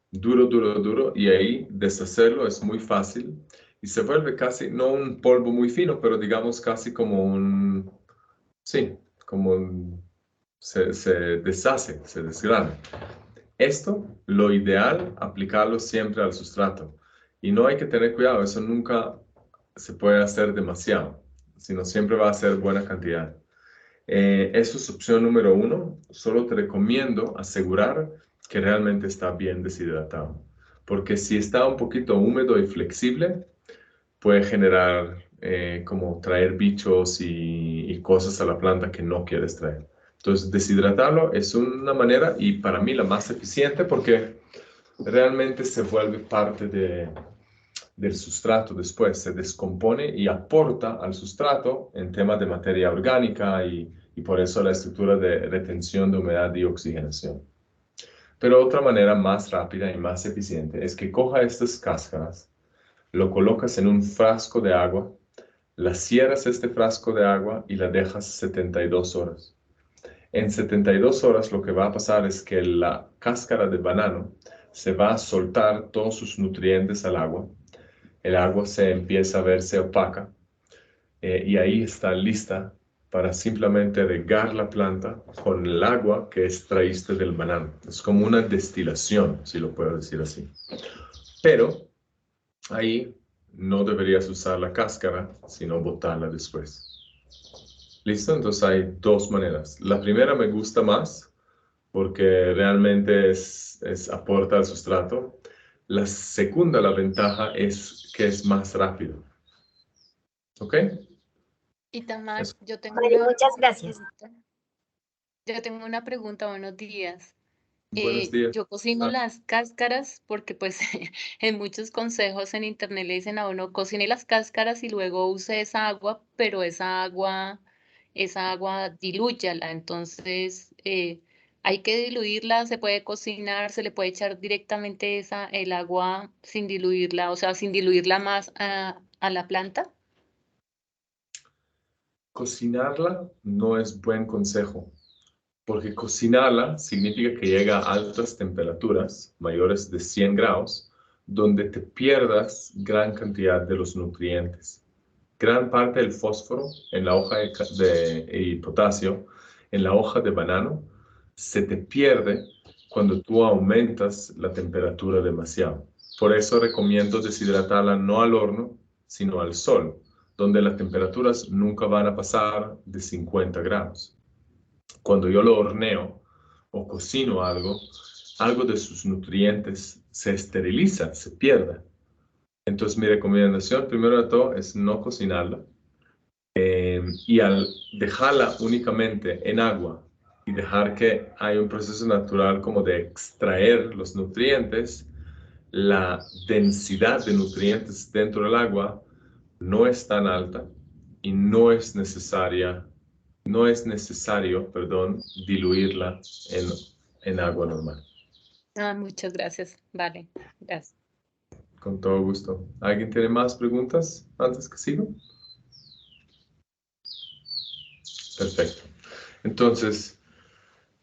duro, duro, duro, y ahí deshacerlo es muy fácil. Y se vuelve casi, no un polvo muy fino, pero digamos casi como un, sí, se deshace, se desgrana. Esto, lo ideal, aplicarlo siempre al sustrato. Y no hay que tener cuidado, eso nunca se puede hacer demasiado, sino siempre va a ser buena cantidad. Eso es opción número 1. Solo te recomiendo asegurar que realmente está bien deshidratado. Porque si está un poquito húmedo y flexible, puede generar como traer bichos y cosas a la planta que no quieres traer. Entonces, deshidratarlo es una manera, y para mí la más eficiente, porque realmente se vuelve parte del sustrato después, se descompone y aporta al sustrato en tema de materia orgánica y por eso la estructura de retención de humedad y oxigenación. Pero otra manera más rápida y más eficiente es que coja estas cáscaras, lo colocas en un frasco de agua, la cierras este frasco de agua y la dejas 72 horas. En 72 horas lo que va a pasar es que la cáscara de banano se va a soltar todos sus nutrientes al agua. El agua se empieza a verse opaca y ahí está lista para simplemente regar la planta con el agua que extraíste del banano. Es como una destilación, si lo puedo decir así. Pero ahí no deberías usar la cáscara, sino botarla después. ¿Listo? Entonces hay dos maneras. La primera me gusta más porque realmente aporta al sustrato. La segunda, la ventaja es que es más rápido. ¿Ok? Itamar, Eso. yo tengo Vale, una muchas gracias. pregunta. Yo tengo una pregunta, buenos días. Buenos días. Yo cocino Ah. las cáscaras porque pues en muchos consejos en internet le dicen a uno, cocine las cáscaras y luego use esa agua, pero esa agua dilúyala. Entonces, hay que diluirla, se puede cocinar, se le puede echar directamente el agua sin diluirla, o sea, sin diluirla más a la planta. Cocinarla no es buen consejo, porque cocinarla significa que llega a altas temperaturas, mayores de 100 grados, donde te pierdas gran cantidad de los nutrientes. Gran parte del fósforo en la hoja y potasio en la hoja de banano se te pierde cuando tú aumentas la temperatura demasiado. Por eso recomiendo deshidratarla no al horno, sino al sol, donde las temperaturas nunca van a pasar de 50 grados. Cuando yo lo horneo o cocino algo de sus nutrientes se esteriliza, se pierde. Entonces mi recomendación primero de todo es no cocinarla y al dejarla únicamente en agua y dejar que haya un proceso natural como de extraer los nutrientes, la densidad de nutrientes dentro del agua no es tan alta y no es necesario, diluirla en agua normal. Muchas gracias. Vale, gracias. Con todo gusto. ¿Alguien tiene más preguntas antes que siga? Perfecto. Entonces,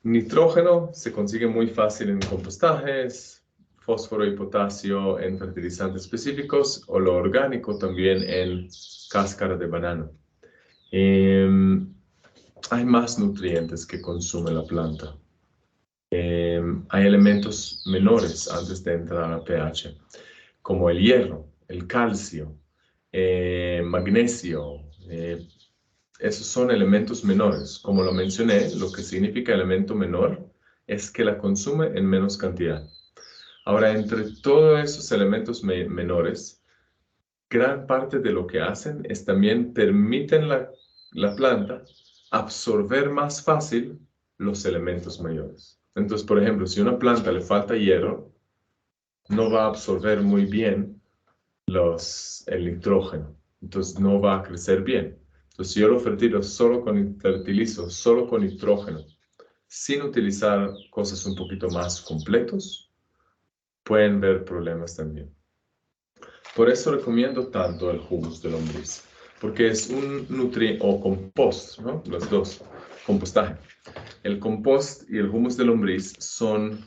nitrógeno se consigue muy fácil en compostajes, fósforo y potasio en fertilizantes específicos, o lo orgánico también en cáscara de banano. Hay más nutrientes que consume la planta. Hay elementos menores antes de entrar a pH, como el hierro, el calcio, magnesio. Esos son elementos menores. Como lo mencioné, lo que significa elemento menor es que la consume en menos cantidad. Ahora, entre todos esos elementos menores, gran parte de lo que hacen es también permiten la planta absorber más fácil los elementos mayores. Entonces, por ejemplo, si a una planta le falta hierro, no va a absorber muy bien el nitrógeno. Entonces, no va a crecer bien. Entonces, si yo lo fertilizo solo con nitrógeno, sin utilizar cosas un poquito más completos, pueden haber problemas también. Por eso recomiendo tanto el humus de lombriz, porque es un o compost, ¿no? Los dos, compostaje. El compost y el humus de lombriz son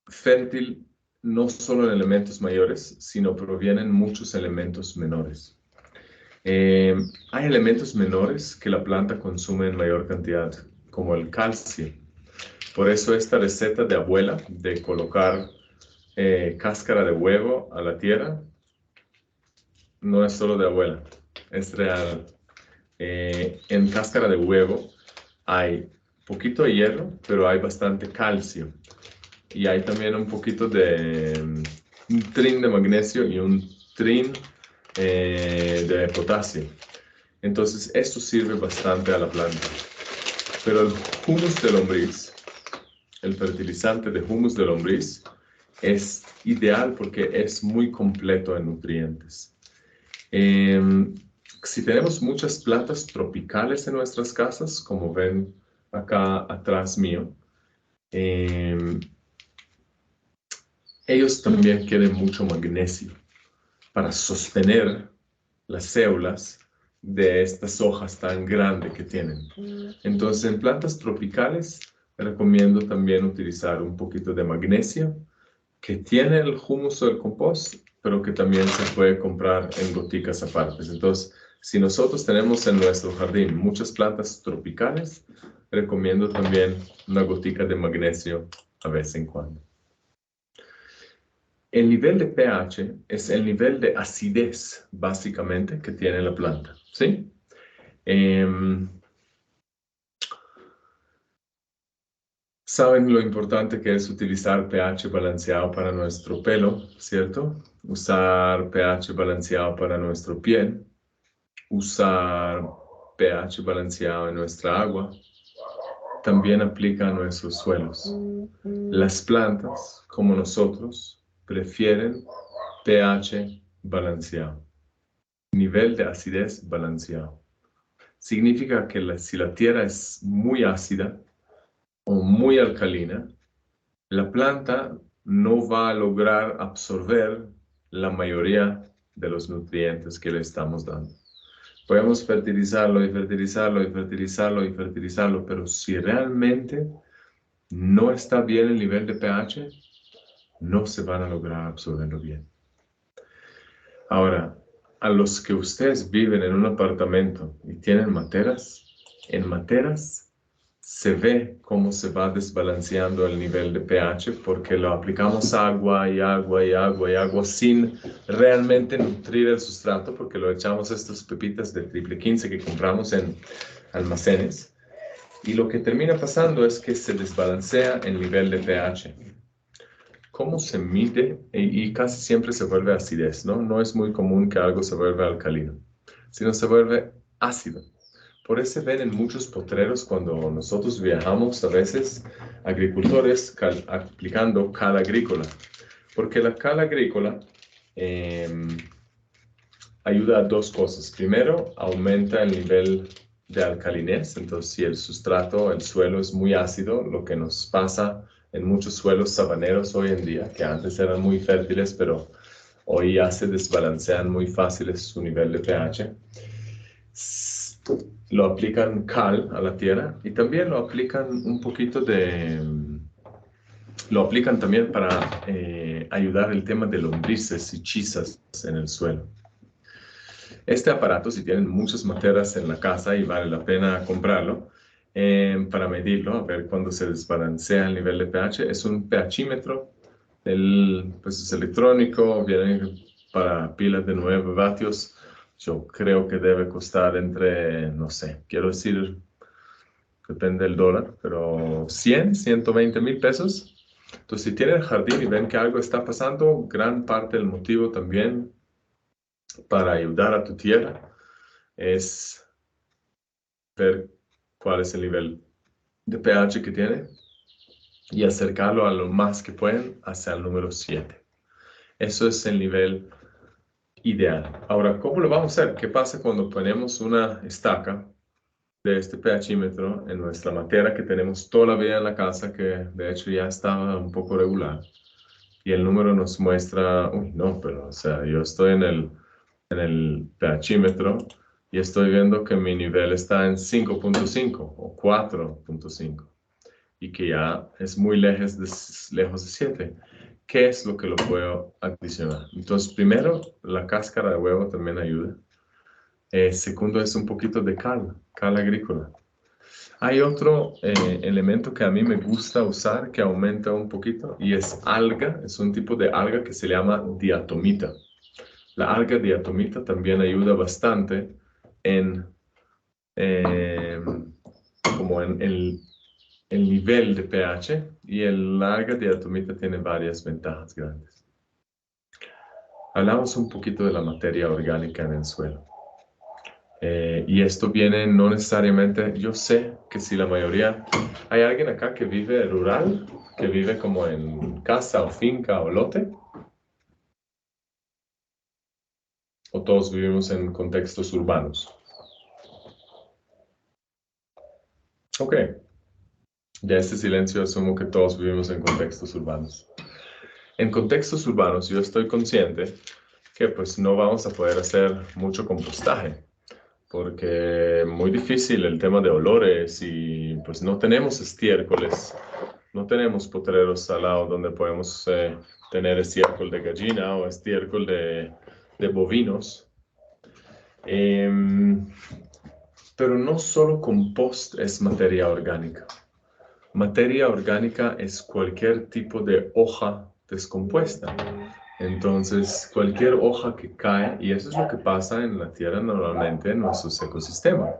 fértil no solo en elementos mayores, sino provienen muchos elementos menores. Hay elementos menores que la planta consume en mayor cantidad, como el calcio. Por eso esta receta de abuela de colocar cáscara de huevo a la tierra no es solo de abuela, es real. En cáscara de huevo hay poquito de hierro, pero hay bastante calcio. Y hay también un poquito de un trin de magnesio y un trin de potasio. Entonces, esto sirve bastante a la planta. Pero el humus de lombriz, el fertilizante de humus de lombriz, es ideal porque es muy completo en nutrientes. Si tenemos muchas plantas tropicales en nuestras casas, como ven acá atrás mío, ellos también quieren mucho magnesio para sostener las células de estas hojas tan grandes que tienen. Entonces, en plantas tropicales, recomiendo también utilizar un poquito de magnesio, que tiene el humus o el compost, pero que también se puede comprar en goticas aparte. Entonces, Si nosotros tenemos en nuestro jardín muchas plantas tropicales, recomiendo también una gotica de magnesio a vez en cuando. El nivel de pH es el nivel de acidez, básicamente, que tiene la planta, ¿sí? Saben lo importante que es utilizar pH balanceado para nuestro pelo, ¿cierto? Usar pH balanceado para nuestra piel, usar pH balanceado en nuestra agua, también aplica a nuestros suelos. Las plantas, como nosotros, prefieren pH balanceado, nivel de acidez balanceado. Significa que si la tierra es muy ácida o muy alcalina, la planta no va a lograr absorber la mayoría de los nutrientes que le estamos dando. Podemos fertilizarlo y fertilizarlo y fertilizarlo y fertilizarlo, pero si realmente no está bien el nivel de pH, no se van a lograr absorberlo bien. Ahora, a los que ustedes viven en un apartamento y tienen materas, en materas se ve cómo se va desbalanceando el nivel de pH porque lo aplicamos agua y agua y agua y agua sin realmente nutrir el sustrato, porque lo echamos estas pepitas de triple 15 que compramos en almacenes, y lo que termina pasando es que se desbalancea el nivel de pH. ¿Cómo se mide? Y casi siempre se vuelve acidez, ¿no? No es muy común que algo se vuelva alcalino, sino se vuelve ácido. Por eso ven en muchos potreros cuando nosotros viajamos a veces agricultores aplicando cal agrícola. Porque la cal agrícola ayuda a dos cosas. Primero, aumenta el nivel de alcalinez. Entonces, si el sustrato, el suelo es muy ácido, lo que nos pasa en muchos suelos sabaneros hoy en día, que antes eran muy fértiles, pero hoy ya se desbalancean muy fáciles su nivel de pH. Lo aplican cal a la tierra y también lo aplican un poquito lo aplican también para ayudar el tema de lombrices y chisas en el suelo. Este aparato, si tienen muchas materas en la casa y vale la pena comprarlo, para medirlo, a ver cuándo se desbalancea el nivel de pH, es un pHímetro, pues es electrónico, viene para pilas de 9 vatios. Yo creo que debe costar entre, no sé, quiero decir, depende del dólar, pero 100, 120 mil pesos. Entonces, si tienen jardín y ven que algo está pasando, gran parte del motivo también para ayudar a tu tierra es ver cuál es el nivel de pH que tiene y acercarlo a lo más que pueden hacia el número 7. Eso es el nivel ideal. Ahora, ¿cómo lo vamos a hacer? ¿Qué pasa cuando ponemos una estaca de este pHímetro en nuestra matera que tenemos toda la vida en la casa, que de hecho ya estaba un poco regular? Y el número nos muestra, uy, no, pero o sea, yo estoy en el pHímetro y estoy viendo que mi nivel está en 5.5 o 4.5 y que ya es muy lejos de 7. ¿Qué es lo que lo puedo adicionar? Entonces, primero, la cáscara de huevo también ayuda. Segundo, es un poquito de cal agrícola. Hay otro elemento que a mí me gusta usar que aumenta un poquito y es alga, es un tipo de alga que se llama diatomita. La alga diatomita también ayuda bastante en el nivel de pH, y la alga diatomita tiene varias ventajas grandes. Hablamos un poquito de la materia orgánica en el suelo. Y esto viene no necesariamente, yo sé que si la mayoría, hay alguien acá que vive rural, que vive como en casa o finca o lote, o todos vivimos en contextos urbanos. Ok, ya este silencio asumo que todos vivimos en contextos urbanos. En contextos urbanos yo estoy consciente que pues no vamos a poder hacer mucho compostaje, porque es muy difícil el tema de olores y pues no tenemos estiércoles, no tenemos potreros al lado donde podemos tener estiércol de gallina o estiércol de bovinos. Pero no solo compost es materia orgánica. Materia orgánica es cualquier tipo de hoja descompuesta. Entonces, cualquier hoja que cae, y eso es lo que pasa en la tierra normalmente en nuestros ecosistemas.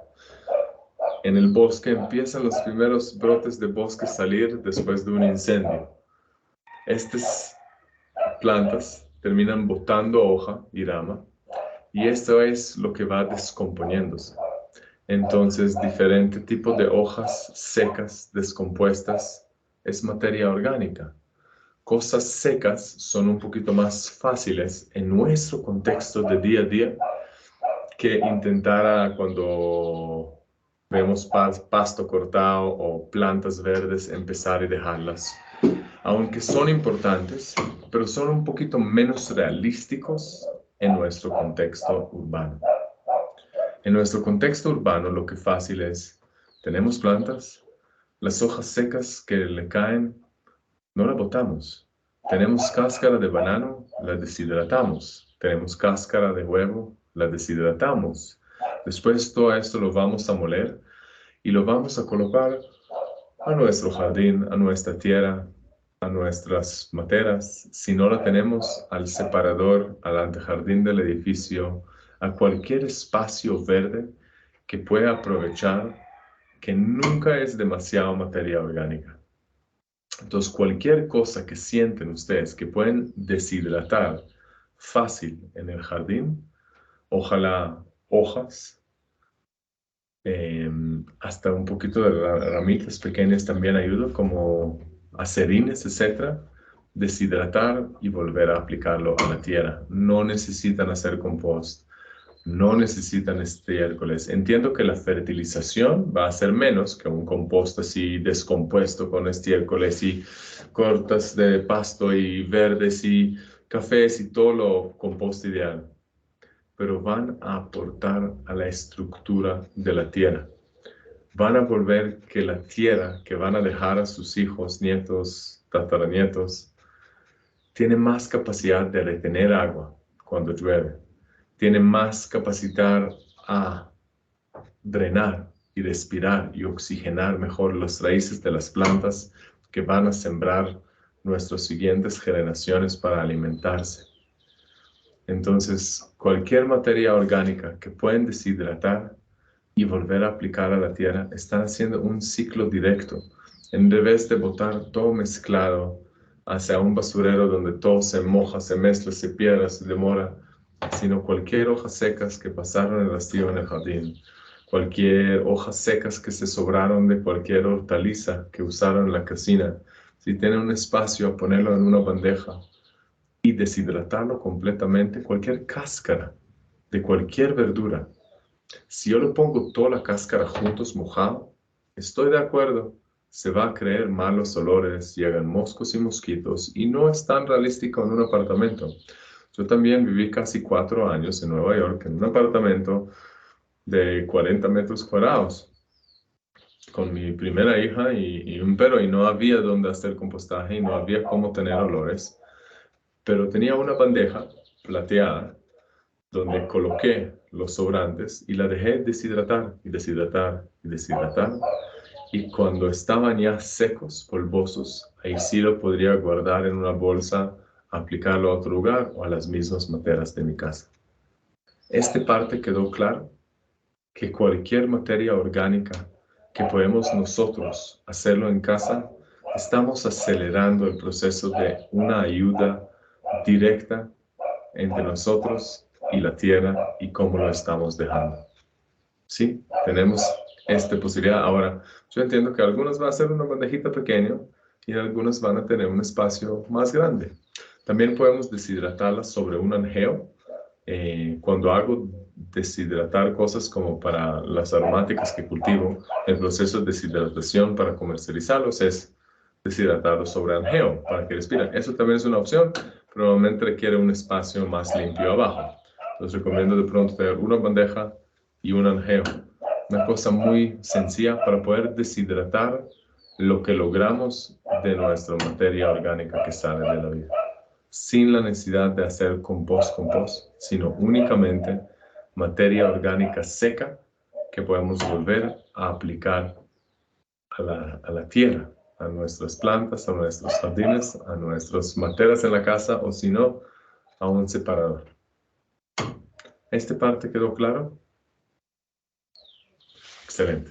En el bosque empiezan los primeros brotes de bosque a salir después de un incendio. Estas plantas terminan botando hoja y rama, y esto es lo que va descomponiéndose. Entonces, diferente tipo de hojas secas, descompuestas, es materia orgánica. Cosas secas son un poquito más fáciles en nuestro contexto de día a día que intentar cuando vemos pasto cortado o plantas verdes, empezar y dejarlas. Aunque son importantes, pero son un poquito menos realísticos en nuestro contexto urbano. En nuestro contexto urbano lo que fácil es, tenemos plantas, las hojas secas que le caen, no las botamos. Tenemos cáscara de banano, la deshidratamos. Tenemos cáscara de huevo, la deshidratamos. Después todo esto lo vamos a moler y lo vamos a colocar a nuestro jardín, a nuestra tierra, a nuestras materas. Si no la tenemos, al separador, al antejardín del edificio, a cualquier espacio verde que pueda aprovechar, que nunca es demasiado materia orgánica. Entonces, cualquier cosa que sienten ustedes que pueden deshidratar fácil en el jardín, ojalá hojas, hasta un poquito de ramitas pequeñas también ayuda, como acerines, etc. Deshidratar y volver a aplicarlo a la tierra. No necesitan hacer compost, no necesitan estiércoles. Entiendo que la fertilización va a ser menos que un compost así descompuesto con estiércoles y cortas de pasto y verdes y cafés y todo lo compost ideal. Pero van a aportar a la estructura de la tierra. Van a volver que la tierra que van a dejar a sus hijos, nietos, tataranietos, tiene más capacidad de retener agua cuando llueve. Tiene más capacidad a drenar y respirar y oxigenar mejor las raíces de las plantas que van a sembrar nuestras siguientes generaciones para alimentarse. Entonces, cualquier materia orgánica que pueden deshidratar y volver a aplicar a la tierra, están haciendo un ciclo directo. En vez de botar todo mezclado hacia un basurero donde todo se moja, se mezcla, se pierde, se demora, sino cualquier hojas secas que pasaron el hastío en el jardín, cualquier hojas secas que se sobraron de cualquier hortaliza que usaron en la cocina, si tienen un espacio a ponerlo en una bandeja y deshidratarlo completamente, cualquier cáscara de cualquier verdura, si yo le pongo toda la cáscara juntos mojado, estoy de acuerdo, se va a crear malos olores, llegan moscos y mosquitos y no es tan realístico en un apartamento. Yo también viví casi 4 años en Nueva York en un apartamento de 40 metros cuadrados con mi primera hija y un perro, y no había dónde hacer compostaje y no había cómo tener olores, pero tenía una bandeja plateada donde coloqué los sobrantes y la dejé deshidratar y deshidratar y deshidratar, y cuando estaban ya secos, polvosos, ahí sí lo podría guardar en una bolsa, aplicarlo a otro lugar o a las mismas materas de mi casa. Esta parte quedó claro, que cualquier materia orgánica que podemos nosotros hacerlo en casa, estamos acelerando el proceso de una ayuda directa entre nosotros y la tierra y cómo lo estamos dejando. Sí, tenemos esta posibilidad. Ahora, yo entiendo que algunos van a hacer una bandejita pequeña y algunos van a tener un espacio más grande. También podemos deshidratarlas sobre un anjeo. Cuando hago deshidratar cosas como para las aromáticas que cultivo, el proceso de deshidratación para comercializarlos es deshidratarlos sobre anjeo para que respiren. Eso también es una opción, pero normalmente requiere un espacio más limpio abajo. Entonces recomiendo de pronto tener una bandeja y un anjeo. Una cosa muy sencilla para poder deshidratar lo que logramos de nuestra materia orgánica que sale de la vida, sin la necesidad de hacer compost, sino únicamente materia orgánica seca que podemos volver a aplicar a la tierra, a nuestras plantas, a nuestros jardines, a nuestras materas en la casa, o si no, a un separador. ¿Esta parte quedó claro? Excelente.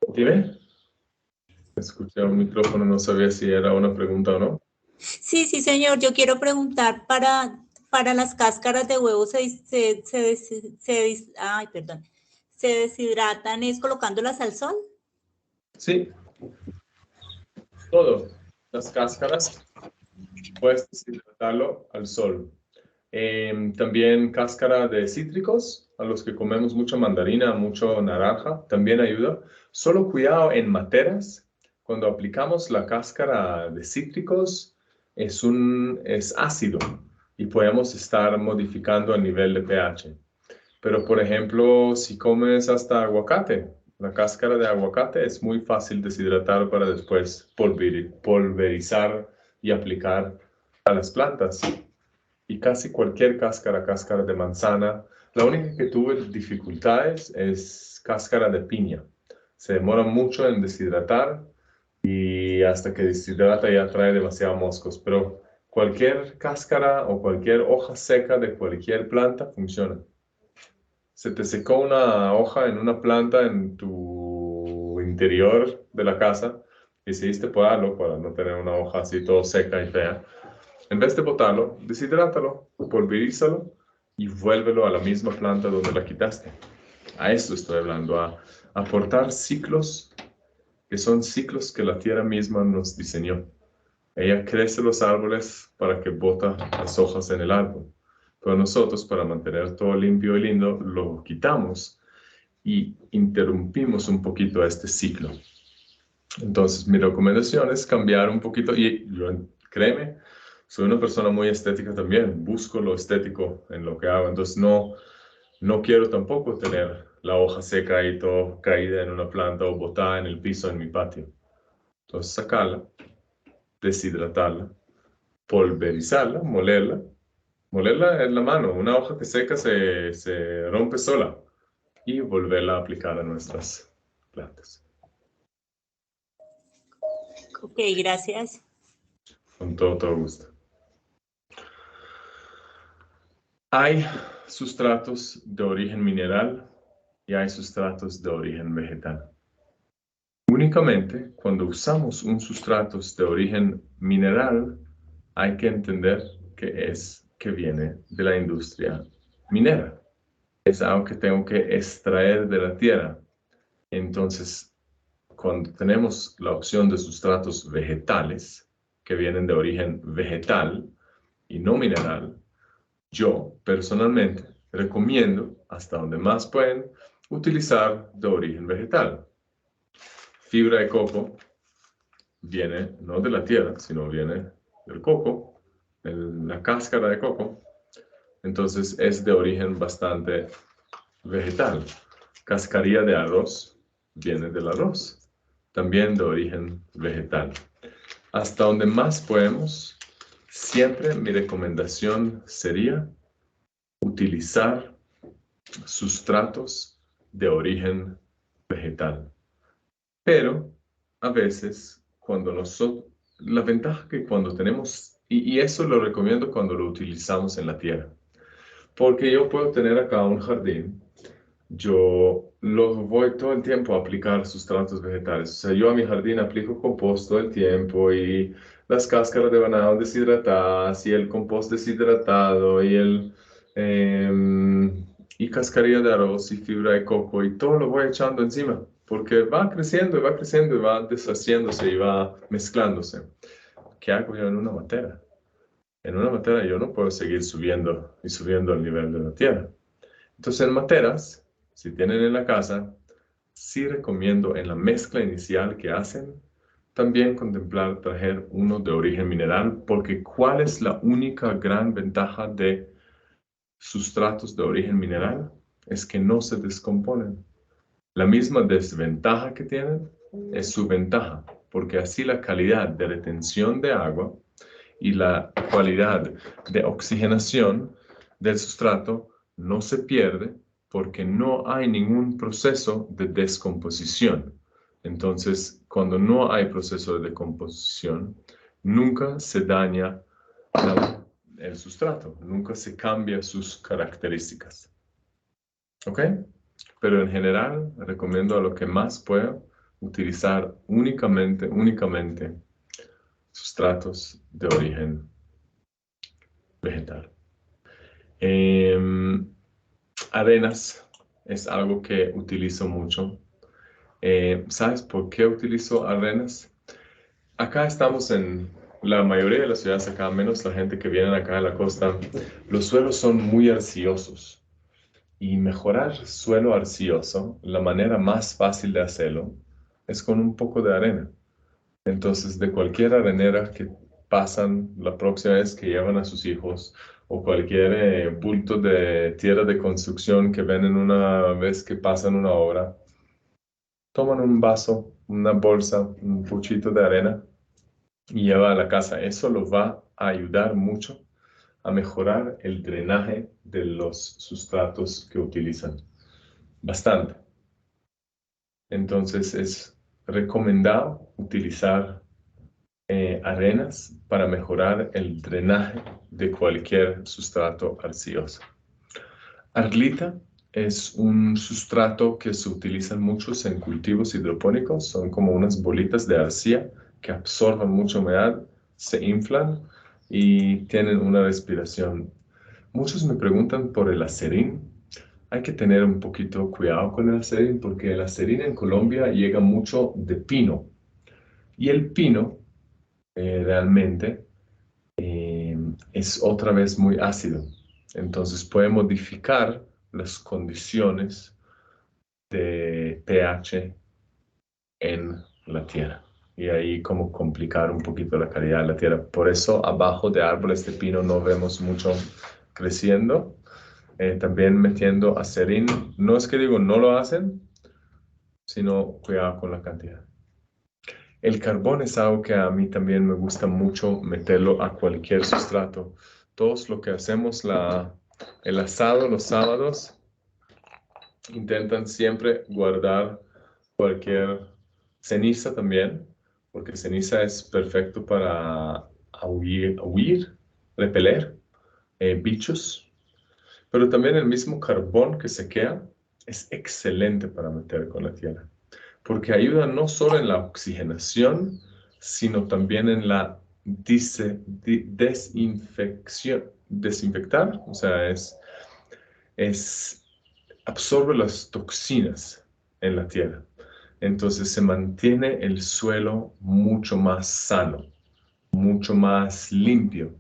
Dime. Escuché un micrófono, no sabía si era una pregunta o no. Sí, sí, señor. Yo quiero preguntar para las cáscaras de huevo se deshidratan es colocándolas al sol. Sí. Todo. Las cáscaras, puedes deshidratarlo al sol. También cáscara de cítricos, a los que comemos mucha mandarina, mucho naranja, también ayuda. Solo cuidado en materas. Cuando aplicamos la cáscara de cítricos, es ácido y podemos estar modificando el nivel de pH. Pero, por ejemplo, si comes hasta aguacate, la cáscara de aguacate es muy fácil deshidratar para después pulverizar y aplicar a las plantas. Y casi cualquier cáscara de manzana. La única que tuve dificultades es cáscara de piña. Se demora mucho en deshidratar y hasta que deshidrata ya trae demasiados moscos. Pero cualquier cáscara o cualquier hoja seca de cualquier planta funciona. Se te secó una hoja en una planta en tu interior de la casa, decidiste podarlo para no tener una hoja así todo seca y fea. En vez de botarlo, deshidrátalo, pulverízalo y vuélvelo a la misma planta donde la quitaste. A esto estoy hablando, a aportar ciclos que son ciclos que la tierra misma nos diseñó. Ella crece los árboles para que bota las hojas en el árbol. Pero nosotros, para mantener todo limpio y lindo, lo quitamos y interrumpimos un poquito este ciclo. Entonces, mi recomendación es cambiar un poquito, y créeme, soy una persona muy estética también, busco lo estético en lo que hago, entonces no quiero tampoco tener la hoja seca y todo caída en una planta o botada en el piso en mi patio. Entonces, sacarla, deshidratarla, pulverizarla, molerla en la mano. Una hoja que seca se rompe sola y volverla a aplicar a nuestras plantas. Ok, gracias. Con todo gusto. Hay sustratos de origen mineral y hay sustratos de origen vegetal. Únicamente cuando usamos un sustrato de origen mineral, hay que entender que viene de la industria minera. Es algo que tengo que extraer de la tierra. Entonces, cuando tenemos la opción de sustratos vegetales, que vienen de origen vegetal y no mineral, yo personalmente recomiendo, hasta donde más pueden, utilizar de origen vegetal. Fibra de coco viene no de la tierra, sino viene del coco, la cáscara de coco. Entonces es de origen bastante vegetal. Cascarilla de arroz viene del arroz, también de origen vegetal. Hasta donde más podemos, siempre mi recomendación sería utilizar sustratos de origen vegetal. Pero a veces, la ventaja que cuando tenemos, y eso lo recomiendo cuando lo utilizamos en la tierra, porque yo puedo tener acá un jardín, yo lo voy todo el tiempo a aplicar sustratos vegetales. O sea, yo a mi jardín aplico compost todo el tiempo y las cáscaras de banano deshidratadas y el compost deshidratado y cascarilla de arroz y fibra de coco y todo lo voy echando encima porque va creciendo y va deshaciéndose y va mezclándose. ¿Qué hago yo en una matera? En una matera yo no puedo seguir subiendo y subiendo el nivel de la tierra. Entonces en materas, si tienen en la casa, sí recomiendo en la mezcla inicial que hacen, también contemplar traer uno de origen mineral, porque ¿cuál es la única gran ventaja de sustratos de origen mineral? Es que no se descomponen. La misma desventaja que tienen es su ventaja, porque así la calidad de retención de agua y la cualidad de oxigenación del sustrato no se pierde porque no hay ningún proceso de descomposición. Entonces, cuando no hay proceso de decomposición, nunca se daña el sustrato, nunca se cambia sus características. ¿Ok? Pero en general, recomiendo a lo que más pueda utilizar únicamente sustratos de origen vegetal. Arenas es algo que utilizo mucho. ¿Sabes por qué utilizo arenas? Acá estamos en la mayoría de las ciudades, acá menos la gente que viene acá a la costa, los suelos son muy arcillosos. Y mejorar suelo arcilloso, la manera más fácil de hacerlo es con un poco de arena. Entonces, de cualquier arenera que pasan la próxima vez que llevan a sus hijos, o cualquier bulto de tierra de construcción que ven en una vez que pasan una obra, toman un vaso, una bolsa, un puchito de arena y llevan a la casa. Eso los va a ayudar mucho a mejorar el drenaje de los sustratos que utilizan. Bastante. Entonces es recomendado utilizar arenas para mejorar el drenaje de cualquier sustrato arcilloso. Arlita es un sustrato que se utiliza muchos en cultivos hidropónicos. Son como unas bolitas de arcilla que absorben mucha humedad, se inflan y tienen una respiración. Muchos me preguntan por el acerín. Hay que tener un poquito cuidado con el acerín porque el acerín en Colombia llega mucho de pino. Y el pino realmente es otra vez muy ácido. Entonces puede modificar las condiciones de pH en la tierra. Y ahí como complicar un poquito la calidad de la tierra. Por eso abajo de árboles de pino no vemos mucho creciendo. También metiendo acerín. No es que digo no lo hacen, sino cuidado con la cantidad. El carbón es algo que a mí también me gusta mucho meterlo a cualquier sustrato. Todos lo que hacemos el asado los sábados, intentan siempre guardar cualquier ceniza también, porque ceniza es perfecto para huir, repeler bichos. Pero también el mismo carbón que se queda es excelente para meter con la tierra, porque ayuda no solo en la oxigenación, sino también en la desinfectar, o sea, absorbe las toxinas en la tierra. Entonces se mantiene el suelo mucho más sano, mucho más limpio,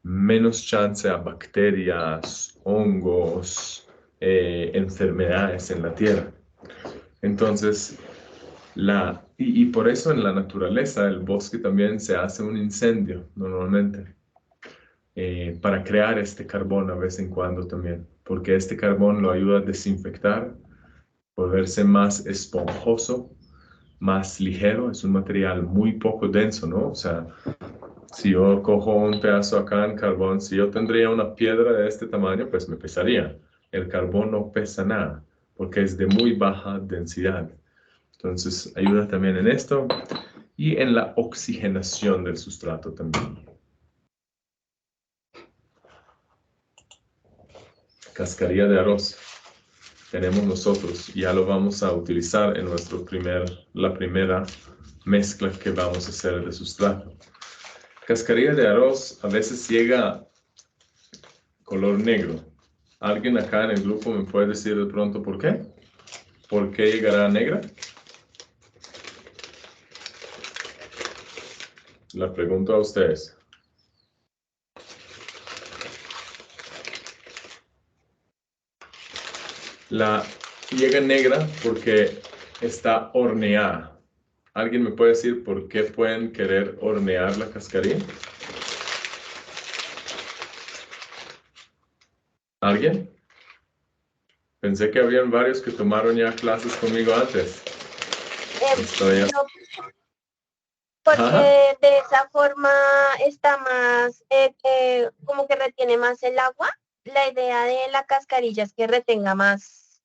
menos chance a bacterias, hongos, enfermedades en la tierra. Entonces, y por eso en la naturaleza, el bosque también se hace un incendio normalmente, para crear este carbón a vez en cuando también, porque este carbón lo ayuda a desinfectar, volverse más esponjoso, más ligero, es un material muy poco denso, ¿no? O sea, si yo cojo un pedazo acá en carbón, si yo tendría una piedra de este tamaño, pues me pesaría. El carbón no pesa nada, porque es de muy baja densidad. Entonces, ayuda también en esto y en la oxigenación del sustrato también. Cascarilla de arroz. Tenemos nosotros, ya lo vamos a utilizar en la primera mezcla que vamos a hacer de sustrato. Cascarilla de arroz a veces llega color negro. ¿Alguien acá en el grupo me puede decir de pronto por qué? ¿Por qué llegará negra? La pregunto a ustedes. Llega negra porque está horneada. ¿Alguien me puede decir por qué pueden querer hornear la cascarilla? ¿Alguien? Pensé que habían varios que tomaron ya clases conmigo antes. porque Ajá. de esa forma está más, como que retiene más el agua. La idea de la cascarilla es que retenga más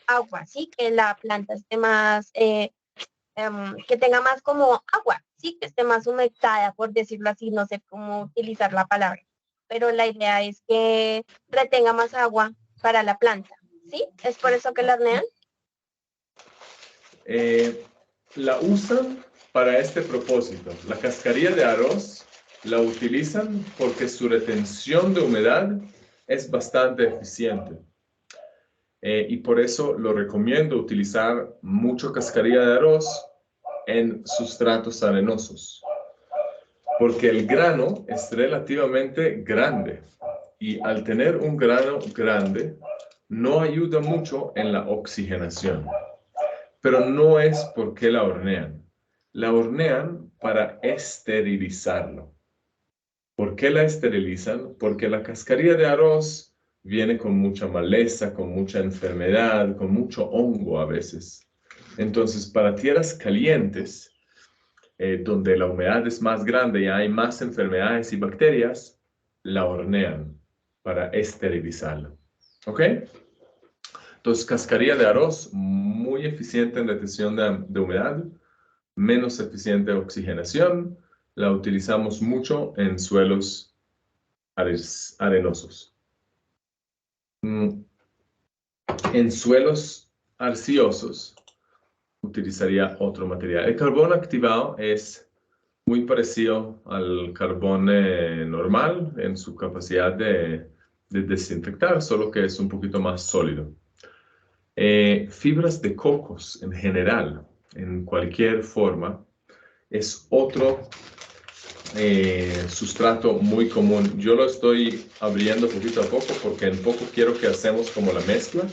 agua, ¿sí? Que la planta esté más, que tenga más como agua, ¿sí? Que esté más humectada, por decirlo así, no sé cómo utilizar la palabra. Pero la idea es que retenga más agua para la planta, ¿sí? ¿Es por eso que la hornean? La usan para este propósito. La cascarilla de arroz la utilizan porque su retención de humedad es bastante eficiente. Y por eso lo recomiendo utilizar mucho cascarilla de arroz en sustratos arenosos. Porque el grano es relativamente grande. Y al tener un grano grande, no ayuda mucho en la oxigenación. Pero no es porque la hornean. La hornean para esterilizarlo. ¿Por qué la esterilizan? Porque la cascarilla de arroz viene con mucha maleza, con mucha enfermedad, con mucho hongo a veces. Entonces, para tierras calientes, donde la humedad es más grande y hay más enfermedades y bacterias, la hornean para esterilizarla. ¿Ok? Entonces, cascarilla de arroz, muy eficiente en retención de humedad, menos eficiente en oxigenación. La utilizamos mucho en suelos arenosos. En suelos arcillosos, utilizaría otro material. El carbón activado es muy parecido al carbón normal en su capacidad de desinfectar, solo que es un poquito más sólido. Fibras de cocos en general, en cualquier forma, es otro sustrato muy común. Yo lo estoy abriendo poquito a poco porque en poco quiero que hacemos como la mezcla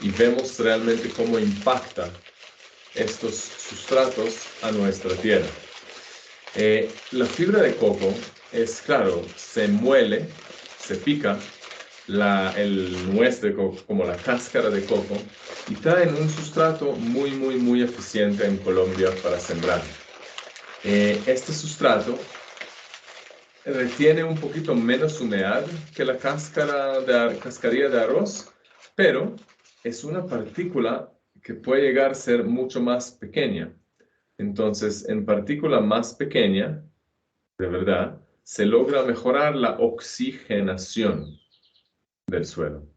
y vemos realmente cómo impacta estos sustratos a nuestra tierra. La fibra de coco es, claro, se muele, se pica el nuez de coco, como la cáscara de coco, y traen un sustrato muy, muy, muy eficiente en Colombia para sembrar. Este sustrato retiene un poquito menos humedad que la cascarilla de arroz, pero es una partícula que puede llegar a ser mucho más pequeña. Entonces, en partícula más pequeña, de verdad, se logra mejorar la oxigenación del suelo.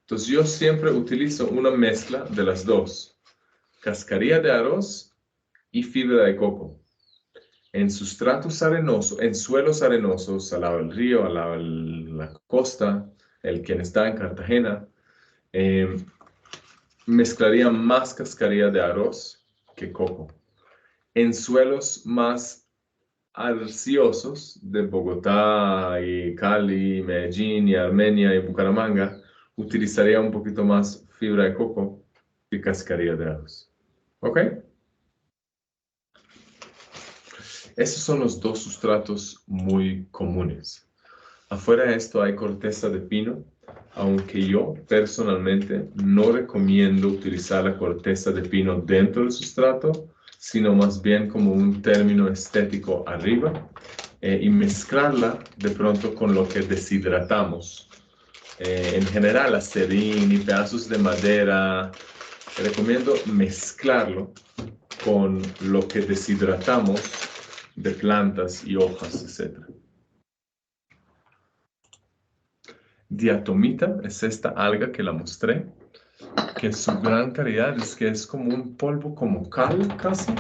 Entonces, yo siempre utilizo una mezcla de las dos, cascarilla de arroz y fibra de coco. En sustratos arenosos, en suelos arenosos, al lado del río, al lado de la costa, quien está en Cartagena, mezclaría más cascarilla de arroz que coco. En suelos más arcillosos de Bogotá y Cali, Medellín y Armenia y Bucaramanga, utilizaría un poquito más fibra de coco que cascarilla de arroz. ¿Ok? Esos son los dos sustratos muy comunes. Afuera de esto hay corteza de pino, aunque yo personalmente no recomiendo utilizar la corteza de pino dentro del sustrato, sino más bien como un término estético arriba y mezclarla de pronto con lo que deshidratamos. En general, acerrín y pedazos de madera, recomiendo mezclarlo con lo que deshidratamos de plantas y hojas, etc. Diatomita es esta alga que la mostré, que su gran calidad es que es como un polvo, como cal casi.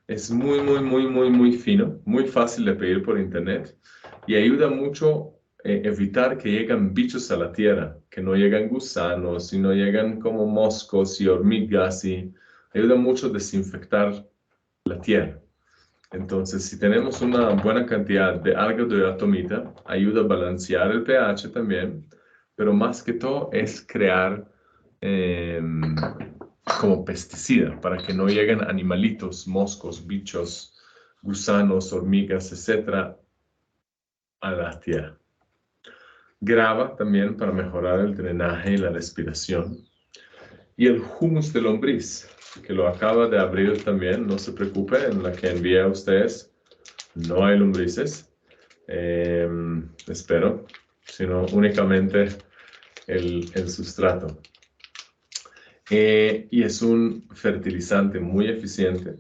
Es muy, muy, muy, muy, muy fino, muy fácil de pedir por internet y ayuda mucho evitar que lleguen bichos a la tierra, que no llegan gusanos y no llegan como moscos y hormigas y ayuda mucho a desinfectar la tierra. Entonces, si tenemos una buena cantidad de alga de diatomita, ayuda a balancear el pH también, pero más que todo es crear como pesticida para que no lleguen animalitos, moscos, bichos, gusanos, hormigas, etcétera, a la tierra. Grava también para mejorar el drenaje y la respiración. Y el humus de lombriz, que lo acaba de abrir también, no se preocupe, en la que envié a ustedes no hay lombrices, espero, sino únicamente el sustrato. Y es un fertilizante muy eficiente,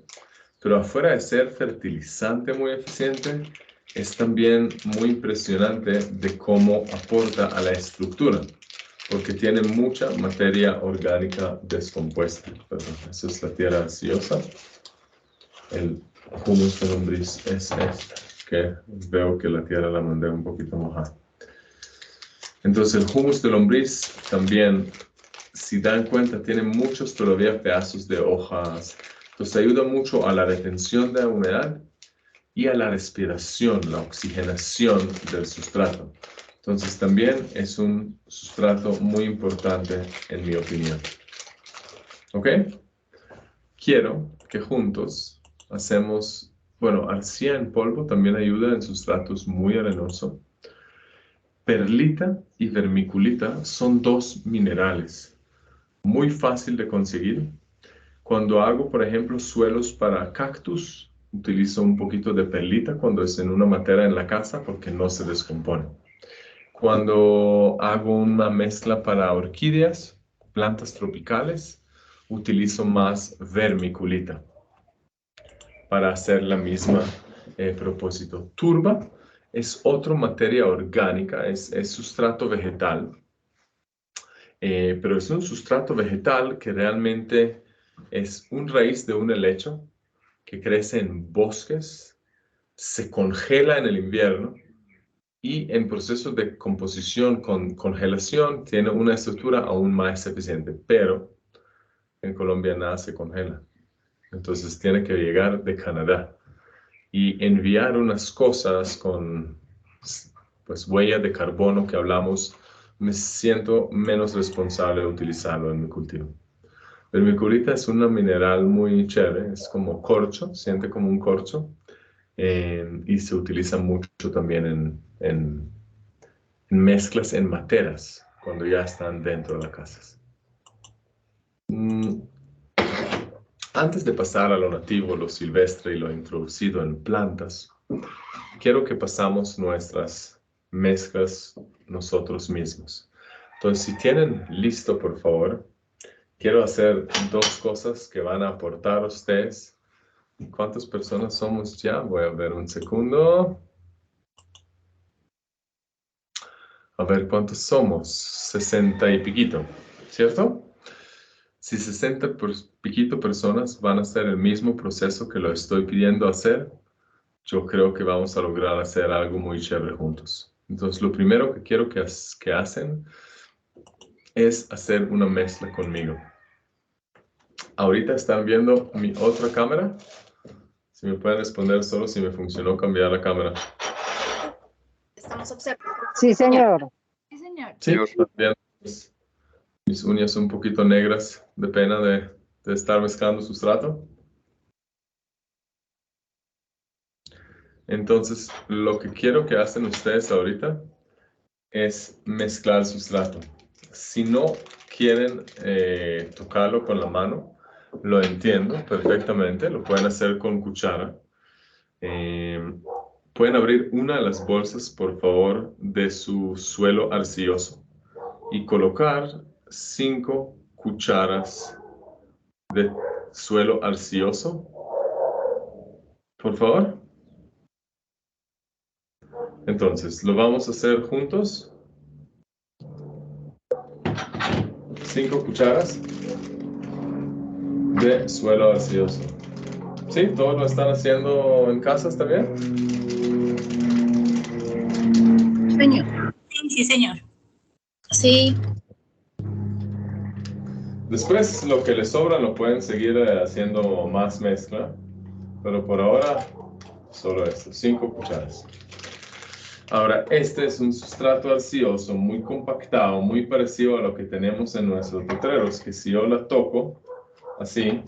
pero afuera de ser fertilizante muy eficiente, es también muy impresionante de cómo aporta a la estructura, porque tiene mucha materia orgánica descompuesta. Perdón, eso es la tierra arcillosa. El humus de lombriz es este, que veo que la tierra la mandé un poquito mojada. Entonces el humus de lombriz también, si dan cuenta, tiene muchos todavía pedazos de hojas. Entonces ayuda mucho a la retención de la humedad y a la respiración, la oxigenación del sustrato. Entonces también es un sustrato muy importante en mi opinión. ¿Ok? Quiero que juntos hacemos, bueno, arcilla en polvo también ayuda en sustratos muy arenosos. Perlita y vermiculita son dos minerales muy fácil de conseguir. Cuando hago, por ejemplo, suelos para cactus, utilizo un poquito de perlita cuando es en una matera en la casa porque no se descompone. Cuando hago una mezcla para orquídeas, plantas tropicales, utilizo más vermiculita para hacer la misma propósito. Turba es otra materia orgánica, es sustrato vegetal, pero es un sustrato vegetal que realmente es un raíz de un helecho que crece en bosques, se congela en el invierno y en proceso de composición con congelación tiene una estructura aún más eficiente, pero en Colombia nada se congela. Entonces tiene que llegar de Canadá y enviar unas cosas con pues, huella de carbono que hablamos. Me siento menos responsable de utilizarlo en mi cultivo. Vermiculita es una mineral muy chévere, es como corcho, siente como un corcho, y se utiliza mucho también en mezclas en materas, cuando ya están dentro de las casas. Antes de pasar a lo nativo, lo silvestre y lo introducido en plantas, quiero que pasamos nuestras mezclas nosotros mismos. Entonces, si tienen listo, por favor, quiero hacer dos cosas que van a aportar a ustedes. ¿Cuántas personas somos ya? Voy a ver un segundo. A ver, ¿cuántos somos? 60 y piquito, ¿cierto? Si 60 piquito personas van a hacer el mismo proceso que lo estoy pidiendo hacer, yo creo que vamos a lograr hacer algo muy chévere juntos. Entonces, lo primero que quiero que hacen es hacer una mezcla conmigo. Ahorita están viendo mi otra cámara. Si me pueden responder solo si me funcionó cambiar la cámara. Estamos observando. Sí, señor. Sí, señor. Sí, están viendo mis uñas un poquito negras de pena de estar mezclando sustrato. Entonces, lo que quiero que hacen ustedes ahorita es mezclar sustrato. Si no quieren tocarlo con la mano, lo entiendo perfectamente, lo pueden hacer con cuchara. Pueden abrir una de las bolsas, por favor, de su suelo arcilloso y colocar 5 cucharas de suelo arcilloso, por favor. Entonces, lo vamos a hacer juntos. 5 cucharas de suelo arcilloso. ¿Sí? ¿Todos lo están haciendo en casa? ¿Está bien? Señor. Sí, señor. Sí, Después, lo que les sobra lo pueden seguir haciendo más mezcla. Pero por ahora, solo esto, 5 cucharas. Ahora, este es un sustrato arcilloso muy compactado, muy parecido a lo que tenemos en nuestros letreros, que si yo la toco, así,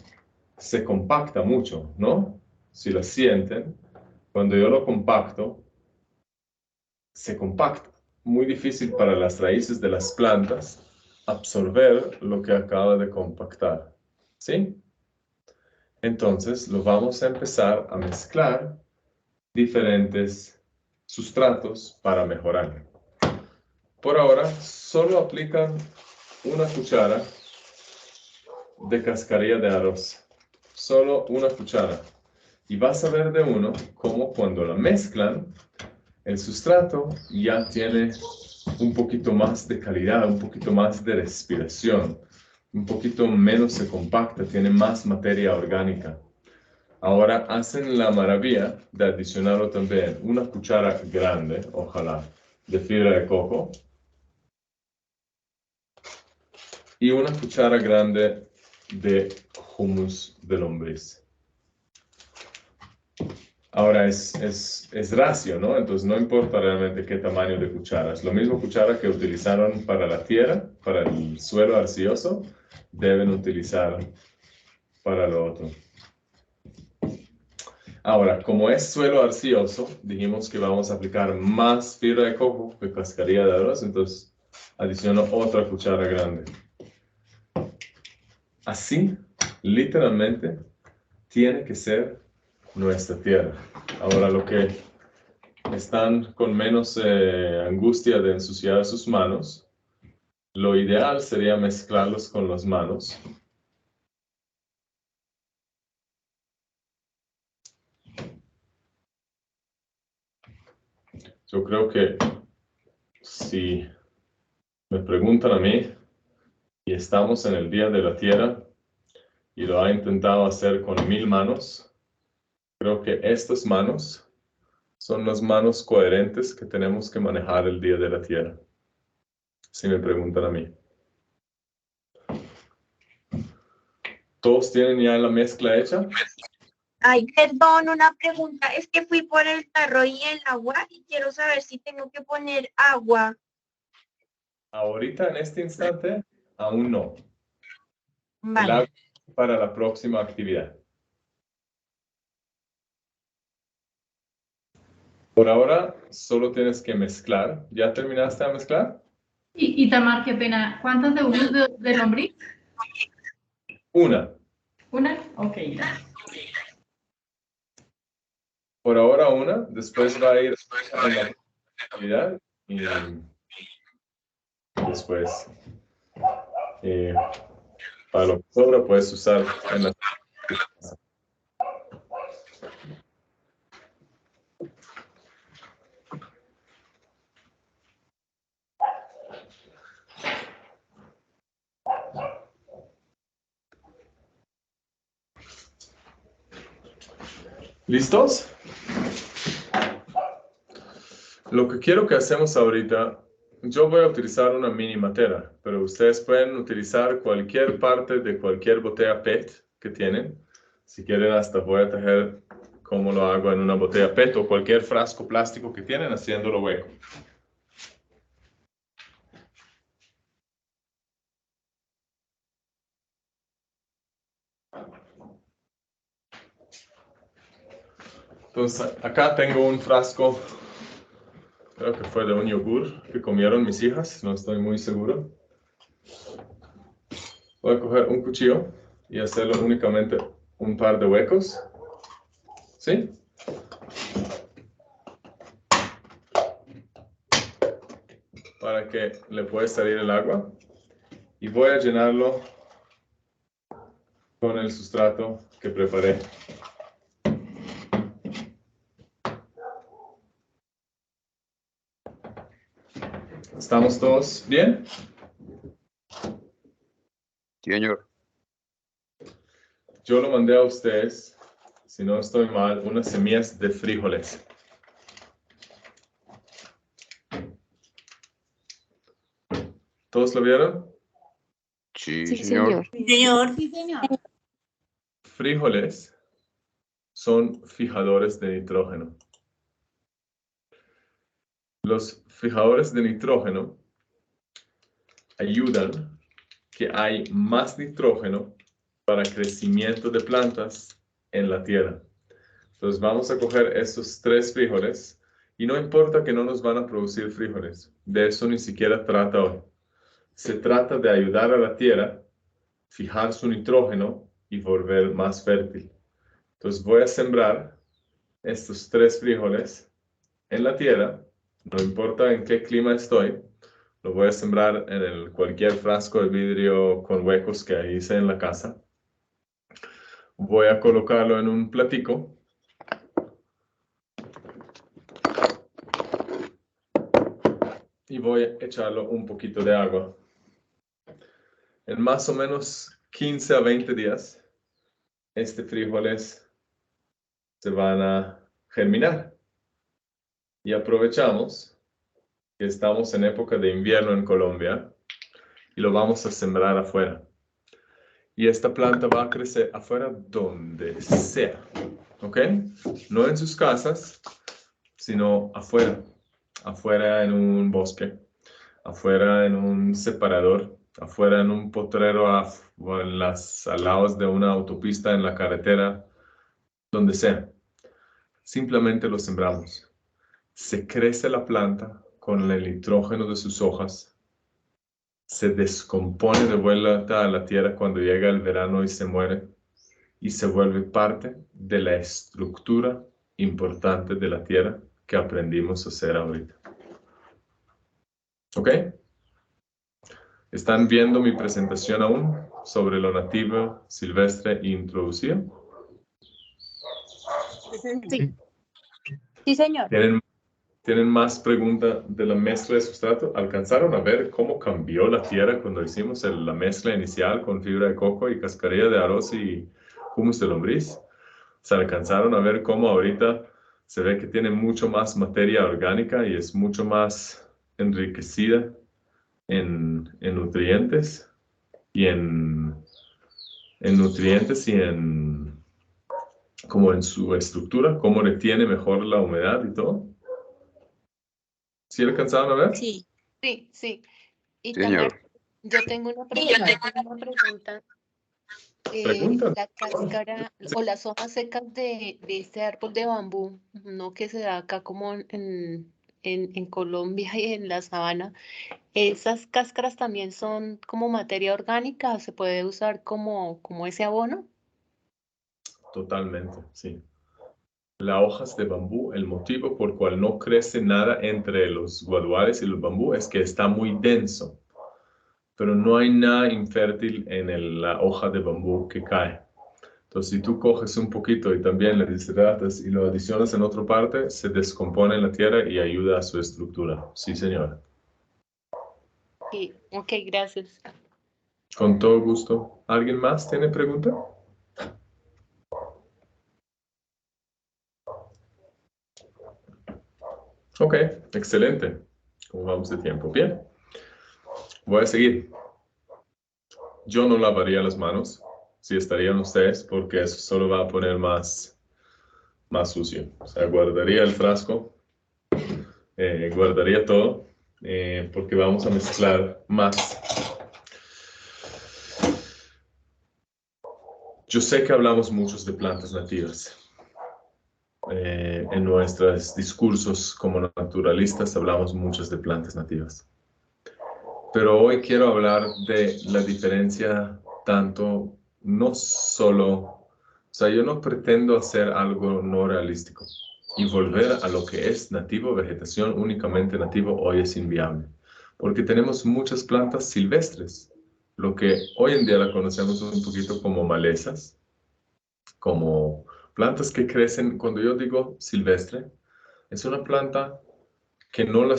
se compacta mucho, ¿no? Si la sienten, cuando yo lo compacto, se compacta. Muy difícil para las raíces de las plantas absorber lo que acaba de compactar, ¿sí? Entonces, lo vamos a empezar a mezclar diferentes sustratos para mejorar. Por ahora, solo aplican una cuchara de cascarilla de arroz. Solo una cuchara. Y vas a ver de uno cómo cuando la mezclan, el sustrato ya tiene un poquito más de calidad, un poquito más de respiración, un poquito menos se compacta, tiene más materia orgánica. Ahora hacen la maravilla de adicionarlo también una cuchara grande, ojalá, de fibra de coco y una cuchara grande de humus de lombriz. Ahora es racio, ¿no? Entonces no importa realmente qué tamaño de cuchara. Es lo mismo cuchara que utilizaron para la tierra, para el suelo arcilloso, deben utilizar para lo otro. Ahora, como es suelo arcilloso, dijimos que vamos a aplicar más fibra de coco que cascarilla de arroz, entonces adiciono otra cuchara grande. Así, literalmente, tiene que ser nuestra tierra. Ahora, lo que están con menos angustia de ensuciar sus manos, lo ideal sería mezclarlos con las manos. Yo creo que si me preguntan a mí y estamos en el Día de la Tierra y lo ha intentado hacer con 1000 manos, creo que estas manos son las manos coherentes que tenemos que manejar el Día de la Tierra. Si me preguntan a mí. ¿Todos tienen ya la mezcla hecha? Ay, perdón, una pregunta. Es que fui por el tarro y el agua y quiero saber si tengo que poner agua. Ahorita, en este instante, aún no. El Vale. agua para la próxima actividad. Por ahora, solo tienes que mezclar. ¿Ya terminaste de mezclar? Y Tamar, qué pena. ¿Cuántas de humus de lombriz? Una. ¿Una? Ok, ya. Por ahora una. Después va a ir a la actividad. Y después, para lo que sobra, puedes usar en la... ¿Listos? Lo que quiero que hacemos ahorita, yo voy a utilizar una mini matera, pero ustedes pueden utilizar cualquier parte de cualquier botella PET que tienen. Si quieren, hasta voy a traer cómo lo hago en una botella PET o cualquier frasco plástico que tienen, haciéndolo hueco. Entonces, acá tengo un frasco, creo que fue de un yogur que comieron mis hijas, no estoy muy seguro. Voy a coger un cuchillo y hacerlo únicamente un par de huecos. ¿Sí? Para que le pueda salir el agua. Y voy a llenarlo con el sustrato que preparé. ¿Estamos todos bien? Sí, señor. Yo lo mandé a ustedes, si no estoy mal, unas semillas de frijoles. ¿Todos lo vieron? Sí, Sí, señor. Señor, Sí, señor. Frijoles son fijadores de nitrógeno. Los fijadores de nitrógeno ayudan que hay más nitrógeno para crecimiento de plantas en la tierra. Entonces vamos a coger estos 3 frijoles y no importa que no nos van a producir frijoles. De eso ni siquiera trata hoy. Se trata de ayudar a la tierra, fijar su nitrógeno y volver más fértil. Entonces voy a sembrar estos 3 frijoles en la tierra, no importa en qué clima estoy, lo voy a sembrar en cualquier frasco de vidrio con huecos que hice en la casa. Voy a colocarlo en un platico. Y voy a echarlo un poquito de agua. En más o menos 15 a 20 días, frijoles se van a germinar. Y aprovechamos que estamos en época de invierno en Colombia y lo vamos a sembrar afuera. Y esta planta va a crecer afuera donde sea, ¿ok? No en sus casas, sino afuera. Afuera en un bosque, afuera en un separador, afuera en un potrero o en al lados de una autopista, en la carretera, donde sea. Simplemente lo sembramos. Se crece la planta con el nitrógeno de sus hojas. Se descompone de vuelta a la tierra cuando llega el verano y se muere. Y se vuelve parte de la estructura importante de la tierra que aprendimos a hacer ahorita. ¿Ok? ¿Están viendo mi presentación aún sobre lo nativo, silvestre e introducido? Sí. Sí, señor. ¿Tienen más preguntas de la mezcla de sustrato? ¿Alcanzaron a ver cómo cambió la tierra cuando hicimos la mezcla inicial con fibra de coco y cascarilla de arroz y humus de lombriz? ¿Se alcanzaron a ver cómo ahorita se ve que tiene mucho más materia orgánica y es mucho más enriquecida en nutrientes y en nutrientes y como en su estructura, cómo retiene mejor la humedad y todo? ¿Sí alcanzaron a ver? Sí. Sí, sí. Y Señor. también yo tengo una pregunta. Pregunta. La cáscara o las hojas secas de este árbol de bambú, no que se da acá como en Colombia y en la sabana, ¿esas cáscaras también son como materia orgánica? ¿Se puede usar como ese abono? Totalmente, sí. Las hojas de bambú, el motivo por cual no crece nada entre los guaduales y los bambú es que está muy denso. Pero no hay nada infértil en la hoja de bambú que cae. Entonces, si tú coges un poquito y también le deshidratas y lo adicionas en otra parte, se descompone en la tierra y ayuda a su estructura. Sí, señora. Sí, ok, gracias. Con todo gusto. ¿Alguien más tiene pregunta? Ok, excelente. ¿Cómo vamos de tiempo? Bien. Voy a seguir. Yo no lavaría las manos, si estarían ustedes, porque eso solo va a poner más sucio. O sea, guardaría el frasco, guardaría todo, porque vamos a mezclar más. Yo sé que hablamos muchos de plantas nativas. En nuestros discursos como naturalistas hablamos muchos de plantas nativas. Pero hoy quiero hablar de la diferencia tanto, no solo, o sea, yo no pretendo hacer algo no realístico y volver a lo que es nativo, vegetación únicamente nativo, hoy es inviable. Porque tenemos muchas plantas silvestres, lo que hoy en día la conocemos un poquito como malezas, como plantas que crecen, cuando yo digo silvestre, es una planta que no la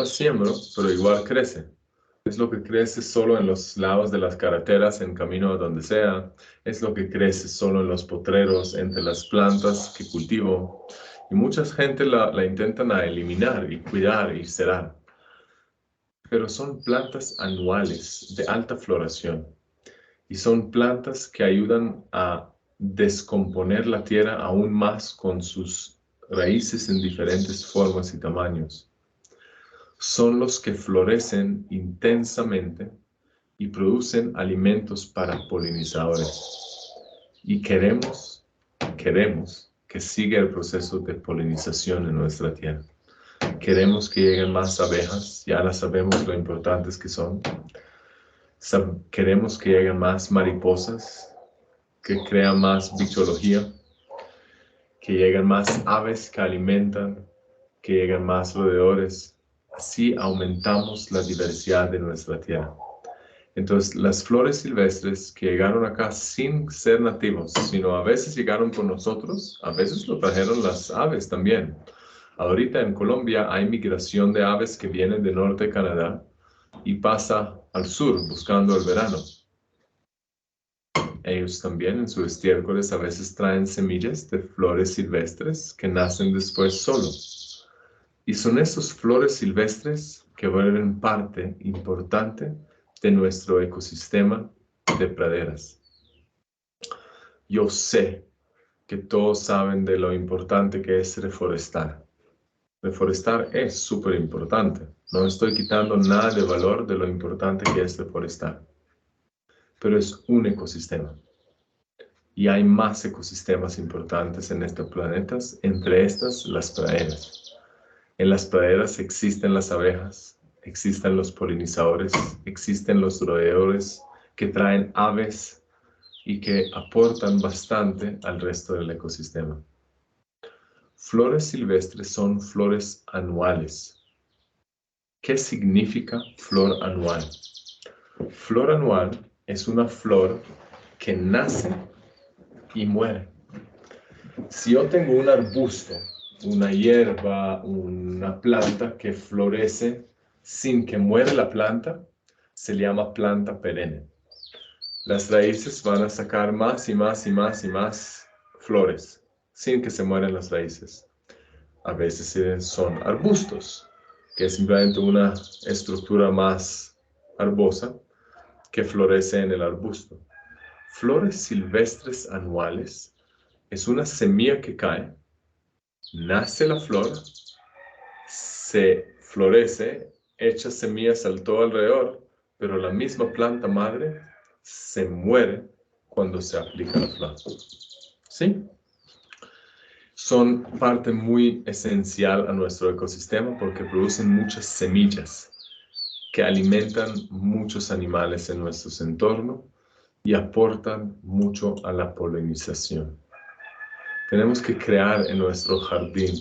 siembro, pero igual crece. Es lo que crece solo en los lados de las carreteras, en camino a donde sea. Es lo que crece solo en los potreros, entre las plantas que cultivo. Y mucha gente la intentan eliminar y cuidar y cerar. Pero son plantas anuales de alta floración. Y son plantas que ayudan a descomponer la tierra aún más con sus raíces en diferentes formas y tamaños. Son los que florecen intensamente y producen alimentos para polinizadores. Y queremos que siga el proceso de polinización en nuestra tierra. Queremos que lleguen más abejas, ya las sabemos lo importantes que son. Queremos que lleguen más mariposas, que crean más bichología. que llegan más aves que alimentan, que llegan más roedores. Así aumentamos la diversidad de nuestra tierra. Entonces, las flores silvestres que llegaron acá sin ser nativos, sino a veces llegaron con nosotros, a veces lo trajeron las aves también. Ahorita en Colombia hay migración de aves que vienen de norte de Canadá y pasa al sur buscando el verano. Ellos también en sus estiércoles a veces traen semillas de flores silvestres que nacen después solos. Y son esas flores silvestres que vuelven parte importante de nuestro ecosistema de praderas. Yo sé que todos saben de lo importante que es reforestar. Reforestar es súper importante. No estoy quitando nada de valor de lo importante que es reforestar. Pero es un ecosistema. Y hay más ecosistemas importantes en este planeta, entre estas las praderas. En las praderas existen las abejas, existen los polinizadores, existen los roedores que traen aves y que aportan bastante al resto del ecosistema. Flores silvestres son flores anuales. ¿Qué significa flor anual? Flor anual es una flor que nace y muere. Si yo tengo un arbusto, una hierba, una planta que florece sin que muera la planta, se le llama planta perenne. Las raíces van a sacar más y más y más y más flores, sin que se mueran las raíces. A veces son arbustos, que es simplemente una estructura más herbosa que florece en el arbusto. Flores silvestres anuales es una semilla que cae, nace la flor, se florece, echa semillas al todo alrededor, pero la misma planta madre se muere cuando se aplica la flor. ¿Sí? Son parte muy esencial a nuestro ecosistema porque producen muchas semillas que alimentan muchos animales en nuestro entorno y aportan mucho a la polinización. Tenemos que crear en nuestro jardín,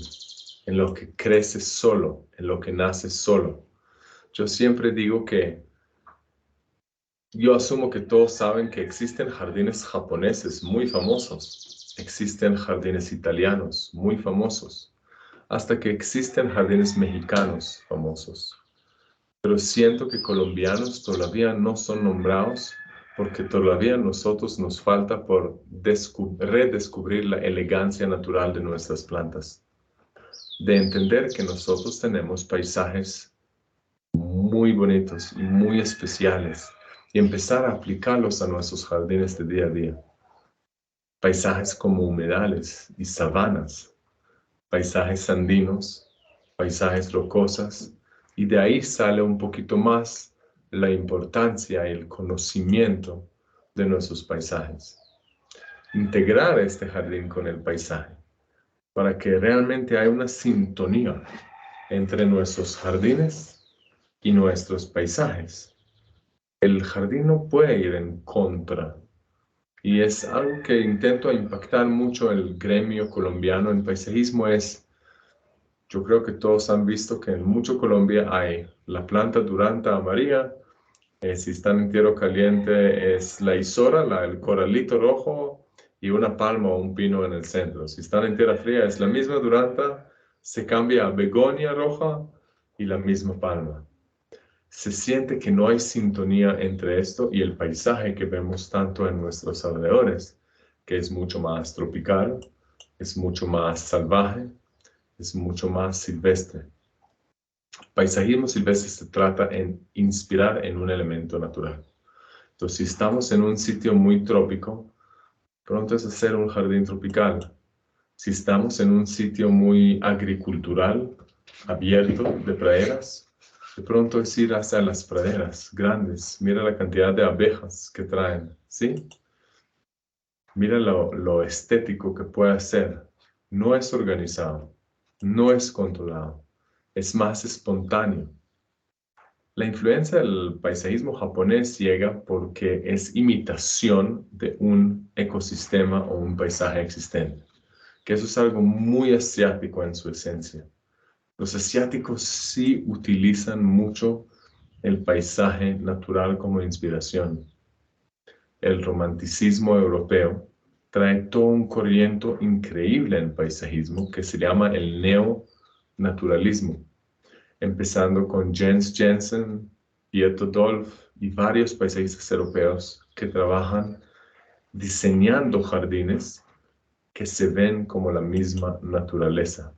en lo que crece solo, en lo que nace solo. Yo siempre digo que yo asumo que todos saben que existen jardines japoneses muy famosos, existen jardines italianos muy famosos, hasta que existen jardines mexicanos famosos. Pero siento que colombianos todavía no son nombrados porque todavía nosotros nos falta por redescubrir la elegancia natural de nuestras plantas. De entender que nosotros tenemos paisajes muy bonitos y muy especiales y empezar a aplicarlos a nuestros jardines de día a día. Paisajes como humedales y sabanas, paisajes andinos, paisajes rocosas, y de ahí sale un poquito más la importancia y el conocimiento de nuestros paisajes. Integrar este jardín con el paisaje para que realmente haya una sintonía entre nuestros jardines y nuestros paisajes. El jardín no puede ir en contra y es algo que intento impactar mucho el gremio colombiano en paisajismo. Yo creo que todos han visto que en mucho Colombia hay la planta Duranta amarilla, si están en tierra caliente es la isora, el coralito rojo y una palma o un pino en el centro. Si están en tierra fría es la misma Duranta, se cambia a begonia roja y la misma palma. Se siente que no hay sintonía entre esto y el paisaje que vemos tanto en nuestros alrededores, que es mucho más tropical, es mucho más salvaje, es mucho más silvestre. Paisajismo silvestre se trata en inspirar en un elemento natural. Entonces, si estamos en un sitio muy trópico, pronto es hacer un jardín tropical. Si estamos en un sitio muy agricultural, abierto, de praderas, de pronto es ir hacia las praderas grandes. Mira la cantidad de abejas que traen, ¿sí? Mira lo estético que puede ser. No es organizado, no es controlado, es más espontáneo. La influencia del paisajismo japonés llega porque es imitación de un ecosistema o un paisaje existente. que eso es algo muy asiático en su esencia. Los asiáticos sí utilizan mucho el paisaje natural como inspiración. El romanticismo europeo trae todo un corriente increíble en el paisajismo que se llama el neonaturalismo, empezando con Jens Jensen, Piet Dolf y varios paisajistas europeos que trabajan diseñando jardines que se ven como la misma naturaleza.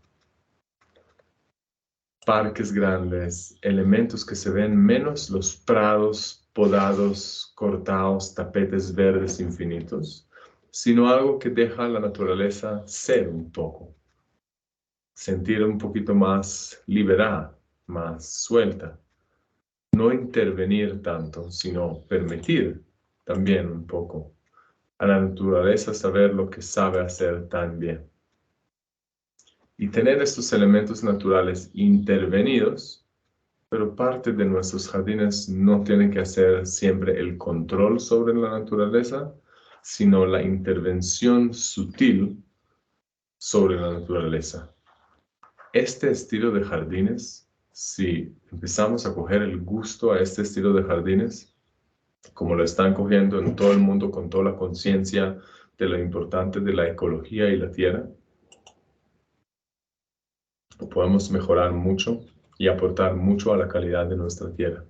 Parques grandes, elementos que se ven menos los prados podados, cortados, tapetes verdes infinitos, sino algo que deja a la naturaleza ser un poco, sentir un poquito más liberada, más suelta. No intervenir tanto, sino permitir también un poco a la naturaleza saber lo que sabe hacer tan bien. Y tener estos elementos naturales intervenidos, pero parte de nuestros jardines no tienen que hacer siempre el control sobre la naturaleza, sino la intervención sutil sobre la naturaleza. Este estilo de jardines, si empezamos a coger el gusto a este estilo de jardines, como lo están cogiendo en todo el mundo con toda la conciencia de lo importante de la ecología y la tierra, podemos mejorar mucho y aportar mucho a la calidad de nuestra tierra.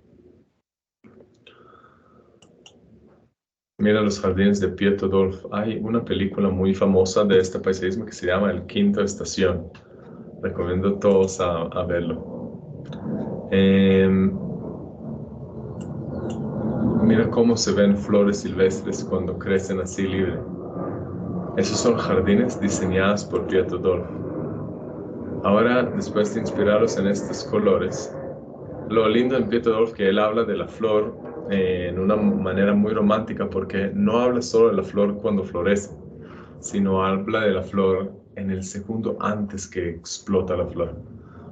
Mira los jardines de Piet Dolf. Hay una película muy famosa de este paisajismo que se llama El Quinto Estación. Recomiendo a todos a verlo. Mira cómo se ven flores silvestres cuando crecen así libre. Esos son jardines diseñados por Piet Dolf. Ahora, después de inspirarlos en estos colores, lo lindo en Piet Dolf es que él habla de la flor en una manera muy romántica, porque no habla solo de la flor cuando florece, sino habla de la flor en el segundo antes que explota la flor,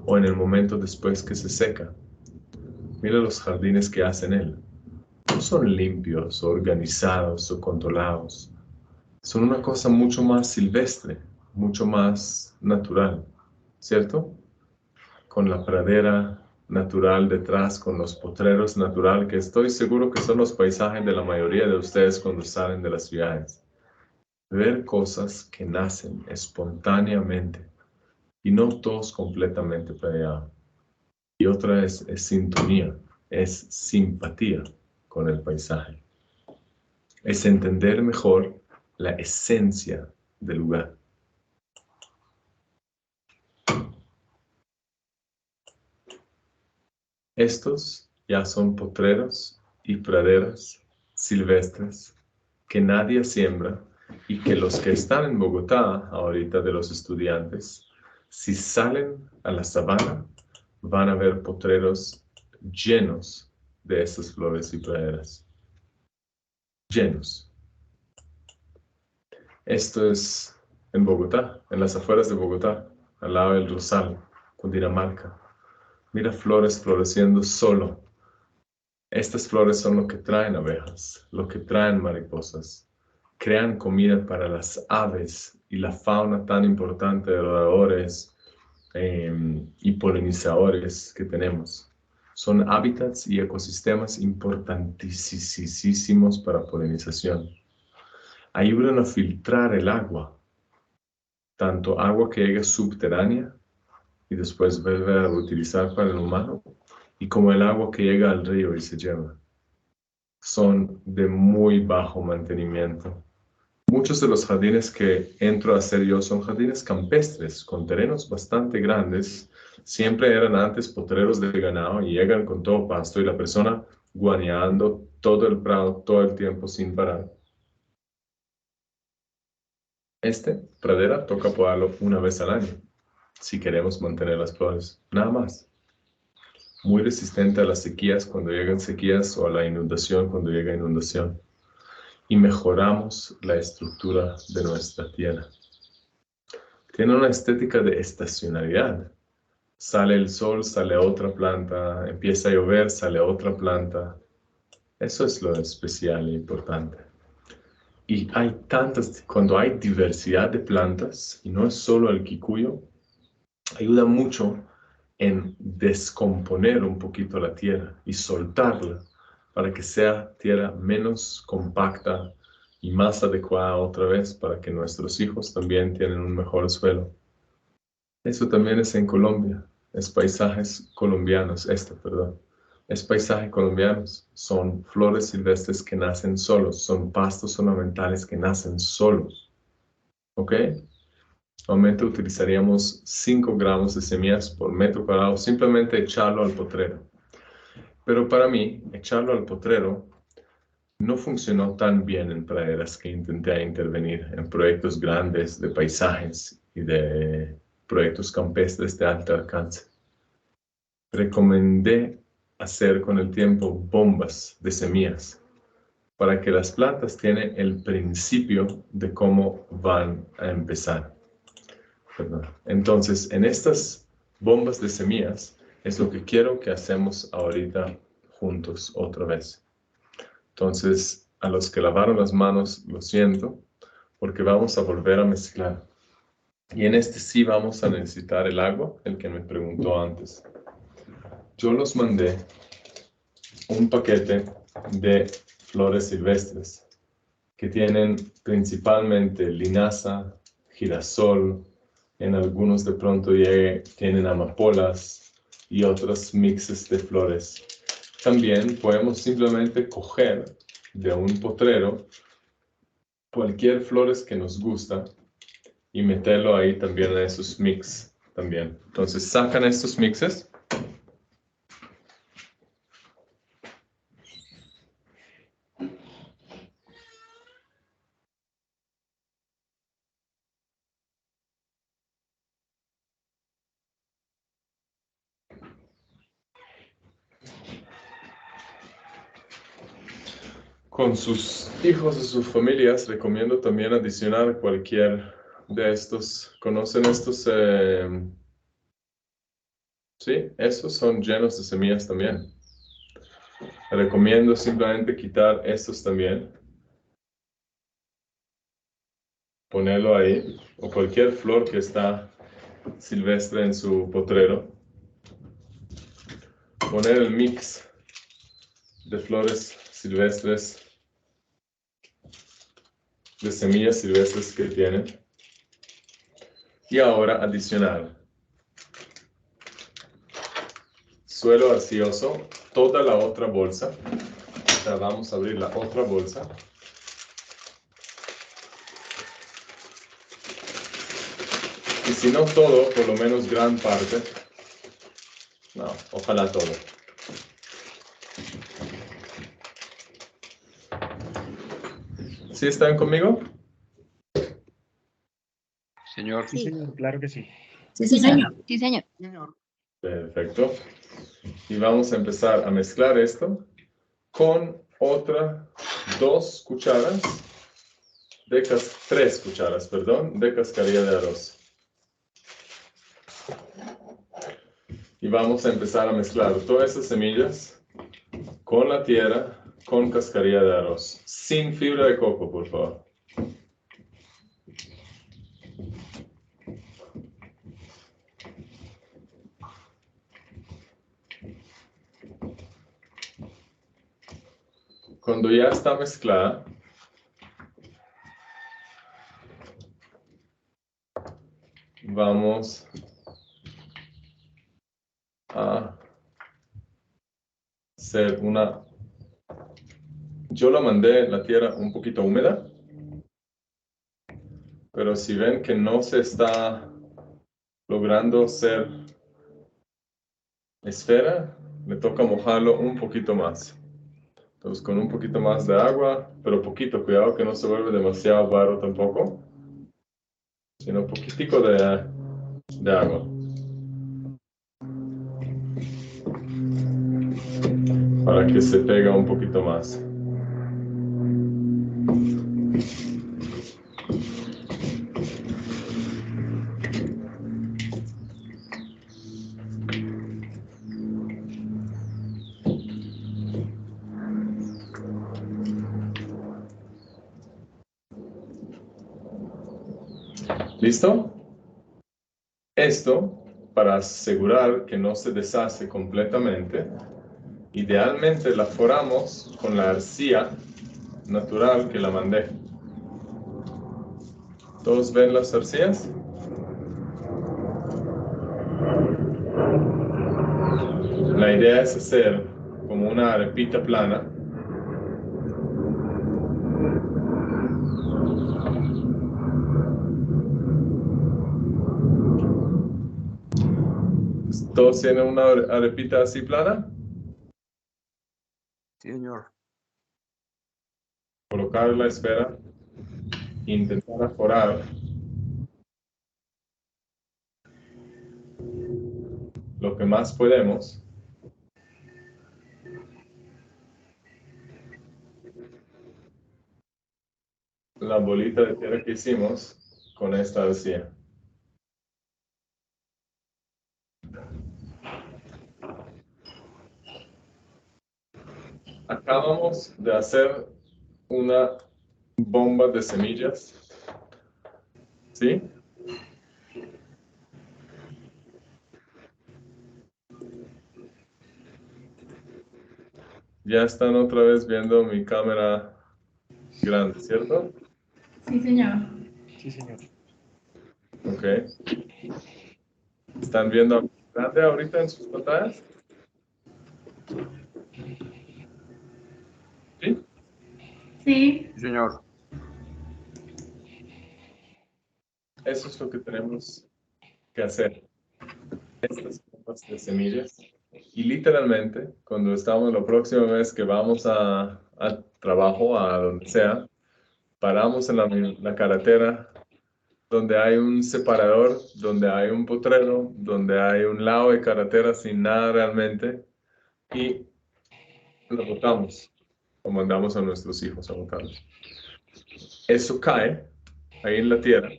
o en el momento después que se seca. Mira los jardines que hacen él. No son limpios, organizados o controlados. Son una cosa mucho más silvestre, mucho más natural, ¿cierto? Con la pradera natural detrás, con los potreros natural, que estoy seguro que son los paisajes de la mayoría de ustedes cuando salen de las ciudades. Ver cosas que nacen espontáneamente y no todos completamente planeados. Y otra es sintonía, es simpatía con el paisaje. Es entender mejor la esencia del lugar. Estos ya son potreros y praderas silvestres que nadie siembra y que los que están en Bogotá, ahorita de los estudiantes, si salen a la sabana, van a ver potreros llenos de esas flores y praderas. Llenos. Esto es en Bogotá, en las afueras de Bogotá, al lado del Rosal, Cundinamarca. Mira flores floreciendo solo. Estas flores son lo que traen abejas, lo que traen mariposas. Crean comida para las aves y la fauna tan importante de roedores y polinizadores que tenemos. Son hábitats y ecosistemas importantísimos para polinización. Ayudan a filtrar el agua, tanto agua que llega subterránea y después vuelve a utilizar para el humano, y como el agua que llega al río y se lleva. Son de muy bajo mantenimiento. Muchos de los jardines que entro a hacer yo son jardines campestres, con terrenos bastante grandes. Siempre eran antes potreros de ganado y llegan con todo pasto y la persona guaneando todo el prado todo el tiempo sin parar. Pradera toca podarlo una vez al año, si queremos mantener las flores, nada más. Muy resistente a las sequías cuando llegan sequías o a la inundación cuando llega inundación. Y mejoramos la estructura de nuestra tierra. Tiene una estética de estacionalidad. Sale el sol, sale otra planta, empieza a llover, sale otra planta. Eso es lo especial e importante. Y hay tantas, cuando hay diversidad de plantas, y no es solo el kikuyo, ayuda mucho en descomponer un poquito la tierra y soltarla para que sea tierra menos compacta y más adecuada otra vez para que nuestros hijos también tienen un mejor suelo. Eso también es en Colombia, es paisajes colombianos, perdón. Es paisajes colombianos, son flores silvestres que nacen solos, son pastos ornamentales que nacen solos. ¿Ok? Normalmente utilizaríamos 5 gramos de semillas por metro cuadrado, simplemente echarlo al potrero. Pero para mí, echarlo al potrero no funcionó tan bien en praderas que intenté intervenir en proyectos grandes de paisajes y de proyectos campestres de alto alcance. Recomendé hacer con el tiempo bombas de semillas para que las plantas tienen el principio de cómo van a empezar. Perdón. Entonces, en estas bombas de semillas es lo que quiero que hacemos ahorita juntos otra vez. Entonces, a los que lavaron las manos, lo siento, porque vamos a volver a mezclar. Y en este sí vamos a necesitar el agua, el que me preguntó antes. Yo los mandé un paquete de flores silvestres que tienen principalmente linaza, girasol, en algunos de pronto tienen amapolas y otros mixes de flores. También podemos simplemente coger de un potrero cualquier flores que nos gusta y meterlo ahí también en esos mix también. Entonces sacan estos mixes. Con sus hijos y sus familias, recomiendo también adicionar cualquier de estos. ¿Conocen estos? Sí, estos son llenos de semillas también. Recomiendo simplemente quitar estos también. Ponerlo ahí. O cualquier flor que está silvestre en su potrero. Poner el mix de flores silvestres, de semillas silvestres que tienen. Y ahora adicionar suelo arcilloso, toda la otra bolsa. O sea, vamos a abrir la otra bolsa. Y si no todo, por lo menos gran parte. No, ojalá todo. ¿Sí están conmigo? Señor. Sí. Claro que sí. Sí, señor. Sí, señor. Perfecto. Y vamos a empezar a mezclar esto con otra 2 cucharas de 3 cucharas, perdón, de cascarilla de arroz. Y vamos a empezar a mezclar todas esas semillas con la tierra, con cascarilla de arroz. Sin fibra de coco, por favor. Cuando ya está mezclada, vamos a hacer una... Yo la mandé la tierra un poquito húmeda, pero si ven que no se está logrando ser esfera, le toca mojarlo un poquito más. Entonces con un poquito más de agua, pero poquito, cuidado que no se vuelve demasiado barro tampoco, sino un poquitico de agua. Para que se pegue un poquito más. ¿Listo? Esto, para asegurar que no se deshace completamente, idealmente la forramos con la arcilla natural que la mandé. ¿Todos ven las arcillas? La idea es hacer como una arepita plana. ¿Todos tienen una arepita así plana? Sí, señor. Colocar la esfera, intentar aforar lo que más podemos. La bolita de tierra que hicimos con esta arcilla. Acabamos de hacer una bomba de semillas. ¿Sí? Ya están otra vez viendo mi cámara grande, ¿cierto? Sí, señor. Sí, señor. Ok. ¿Están viendo grande ahorita en sus pantallas? ¿Sí? Sí. Sí, señor. Eso es lo que tenemos que hacer. Estas bombas de semillas. Y literalmente, cuando estamos la próxima vez que vamos a trabajo, a donde sea, paramos en la carretera donde hay un separador, donde hay un potrero, donde hay un lado de carretera sin nada realmente, y lo botamos, o mandamos a nuestros hijos a botarlos. Eso cae ahí en la tierra,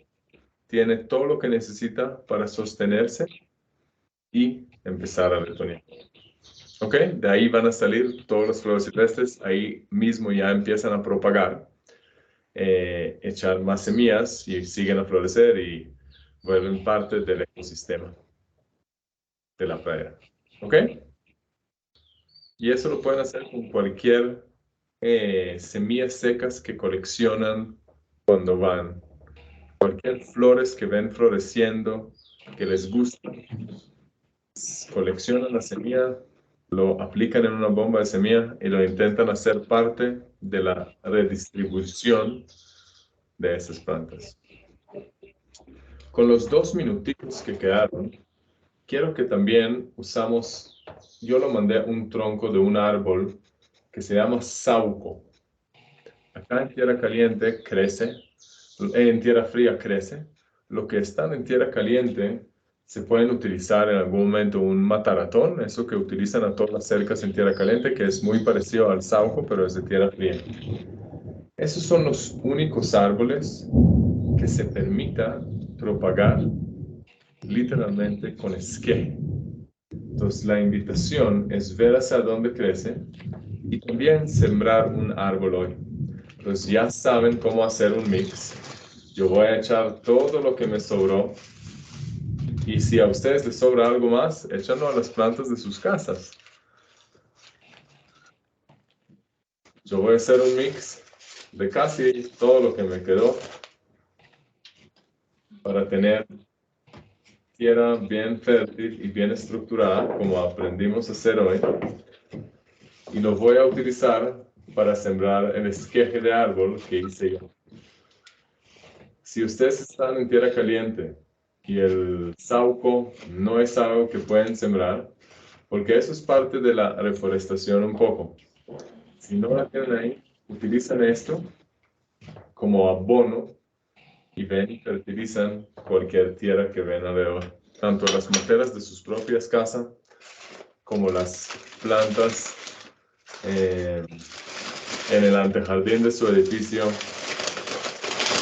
tiene todo lo que necesita para sostenerse y empezar a retoñar. ¿Ok? De ahí van a salir todas las flores silvestres, ahí mismo ya empiezan a propagar, echar más semillas y siguen a florecer y vuelven parte del ecosistema de la pradera. ¿Ok? Y eso lo pueden hacer con cualquier semillas secas que coleccionan cuando van. Cualquier flores que ven floreciendo, que les gusta, coleccionan la semilla, lo aplican en una bomba de semilla y lo intentan hacer parte de la redistribución de esas plantas. Con los 2 minutitos que quedaron, quiero que también usamos, yo lo mandé un tronco de un árbol que se llama sauco. Acá en tierra caliente crece, en tierra fría crece. Lo que están en tierra caliente se pueden utilizar en algún momento un mataratón, eso que utilizan a todas las cercas en tierra caliente, que es muy parecido al sauco, pero es de tierra fría. Esos son los únicos árboles que se permita propagar literalmente con esqueje. Entonces la invitación es ver hacia dónde crece y también sembrar un árbol hoy. Entonces ya saben cómo hacer un mix. Yo voy a echar todo lo que me sobró. Y si a ustedes les sobra algo más, échanlo a las plantas de sus casas. Yo voy a hacer un mix de casi todo lo que me quedó para tener tierra bien fértil y bien estructurada, como aprendimos a hacer hoy. Y lo voy a utilizar para sembrar el esqueje de árbol que hice yo. Si ustedes están en tierra caliente y el sauco no es algo que pueden sembrar, porque eso es parte de la reforestación un poco. Si no la tienen ahí, utilizan esto como abono y ven y fertilizan cualquier tierra que ven alrededor. Tanto las materas de sus propias casas como las plantas en el antejardín de su edificio,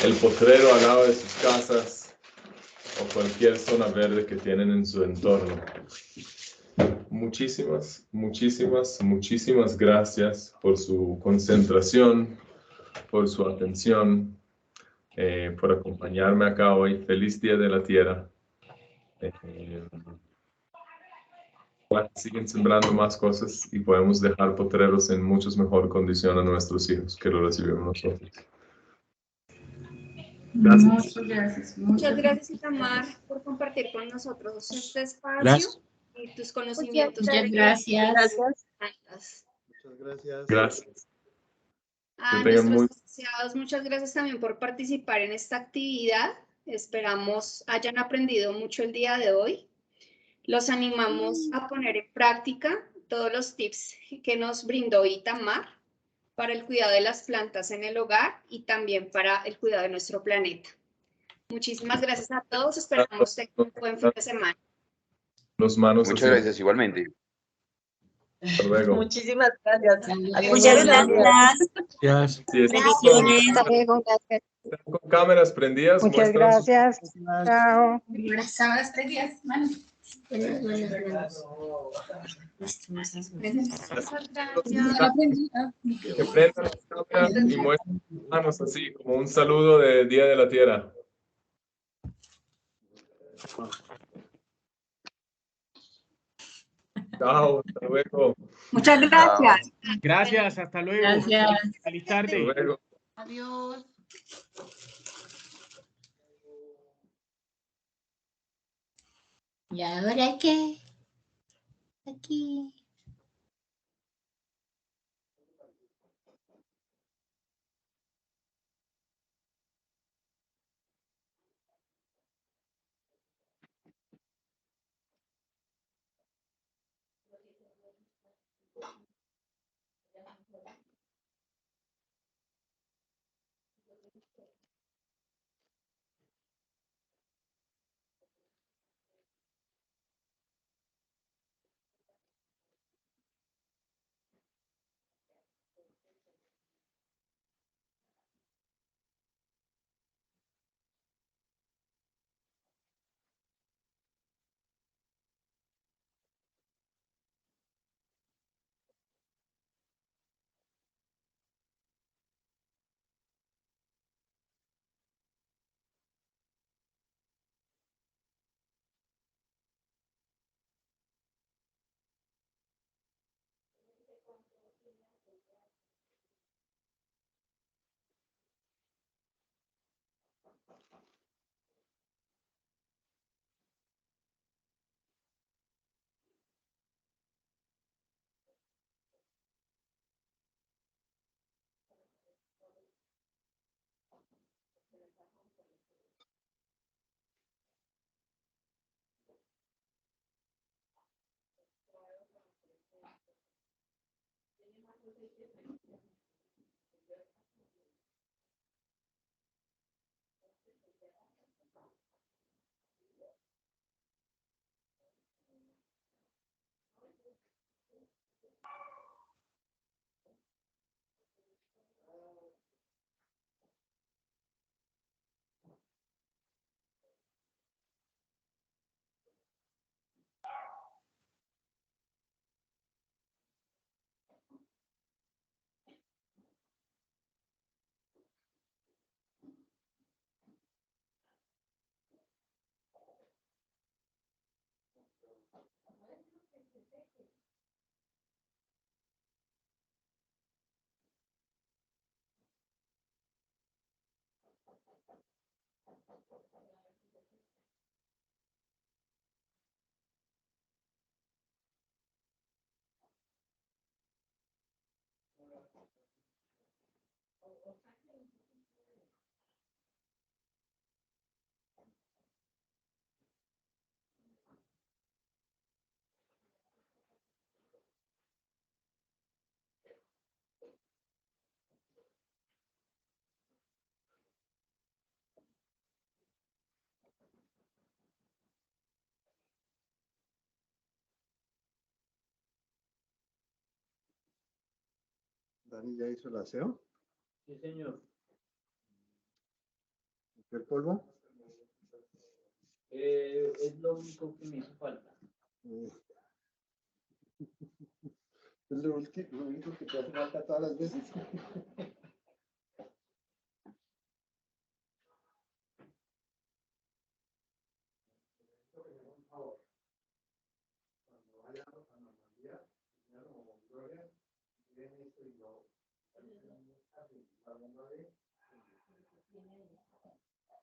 el potrero al lado de sus casas o cualquier zona verde que tienen en su entorno. Muchísimas, muchísimas, muchísimas gracias por su concentración, por su atención. por acompañarme acá hoy. Feliz Día de la Tierra. Ojalá siguen sembrando más cosas y podemos dejar potreros en muchas mejor condición a nuestros hijos que lo recibimos nosotros. Gracias. Muchas gracias. Muchas gracias, Itamar, por compartir con nosotros este espacio Gracias. y tus conocimientos. Muchas gracias. Gracias. Muchas gracias. Gracias. A Que tengan nuestros asociados, muchas gracias también por participar en esta actividad. Esperamos hayan aprendido mucho el día de hoy. Los animamos a poner en práctica todos los tips que nos brindó Itamar para el cuidado de las plantas en el hogar y también para el cuidado de nuestro planeta. Muchísimas gracias a todos. Esperamos tener un buen fin de semana. Los manos Muchas gracias, igualmente. Hasta luego. Muchísimas gracias. Muchas gracias. Gracias. Si están Bendiciones. con cámaras prendidas, Muchas muestran sus- gracias. Chao. Sábados 3 días. Bueno. que prendan las cámaras y muestren sus manos así, como un saludo de Día de la Tierra. Chao, hasta luego. Muchas gracias. Gracias, hasta luego. Gracias. Feliz Hasta tarde. luego. Adiós. ¿Y ahora qué? Aquí. Dani ya hizo el aseo. Sí, señor. ¿El polvo? Es lo único que me hizo falta. Es lo único que te hace falta todas las veces.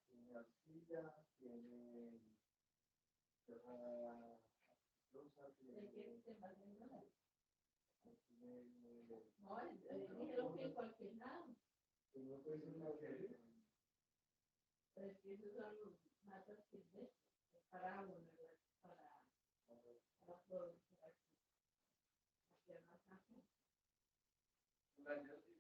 Tiene arcilla, tiene tierra rosa, Dijeron que en cualquier lado. no puede ser una Pero es que esos son los matas que es para abonar, para producir aquí. Aquí en la casa.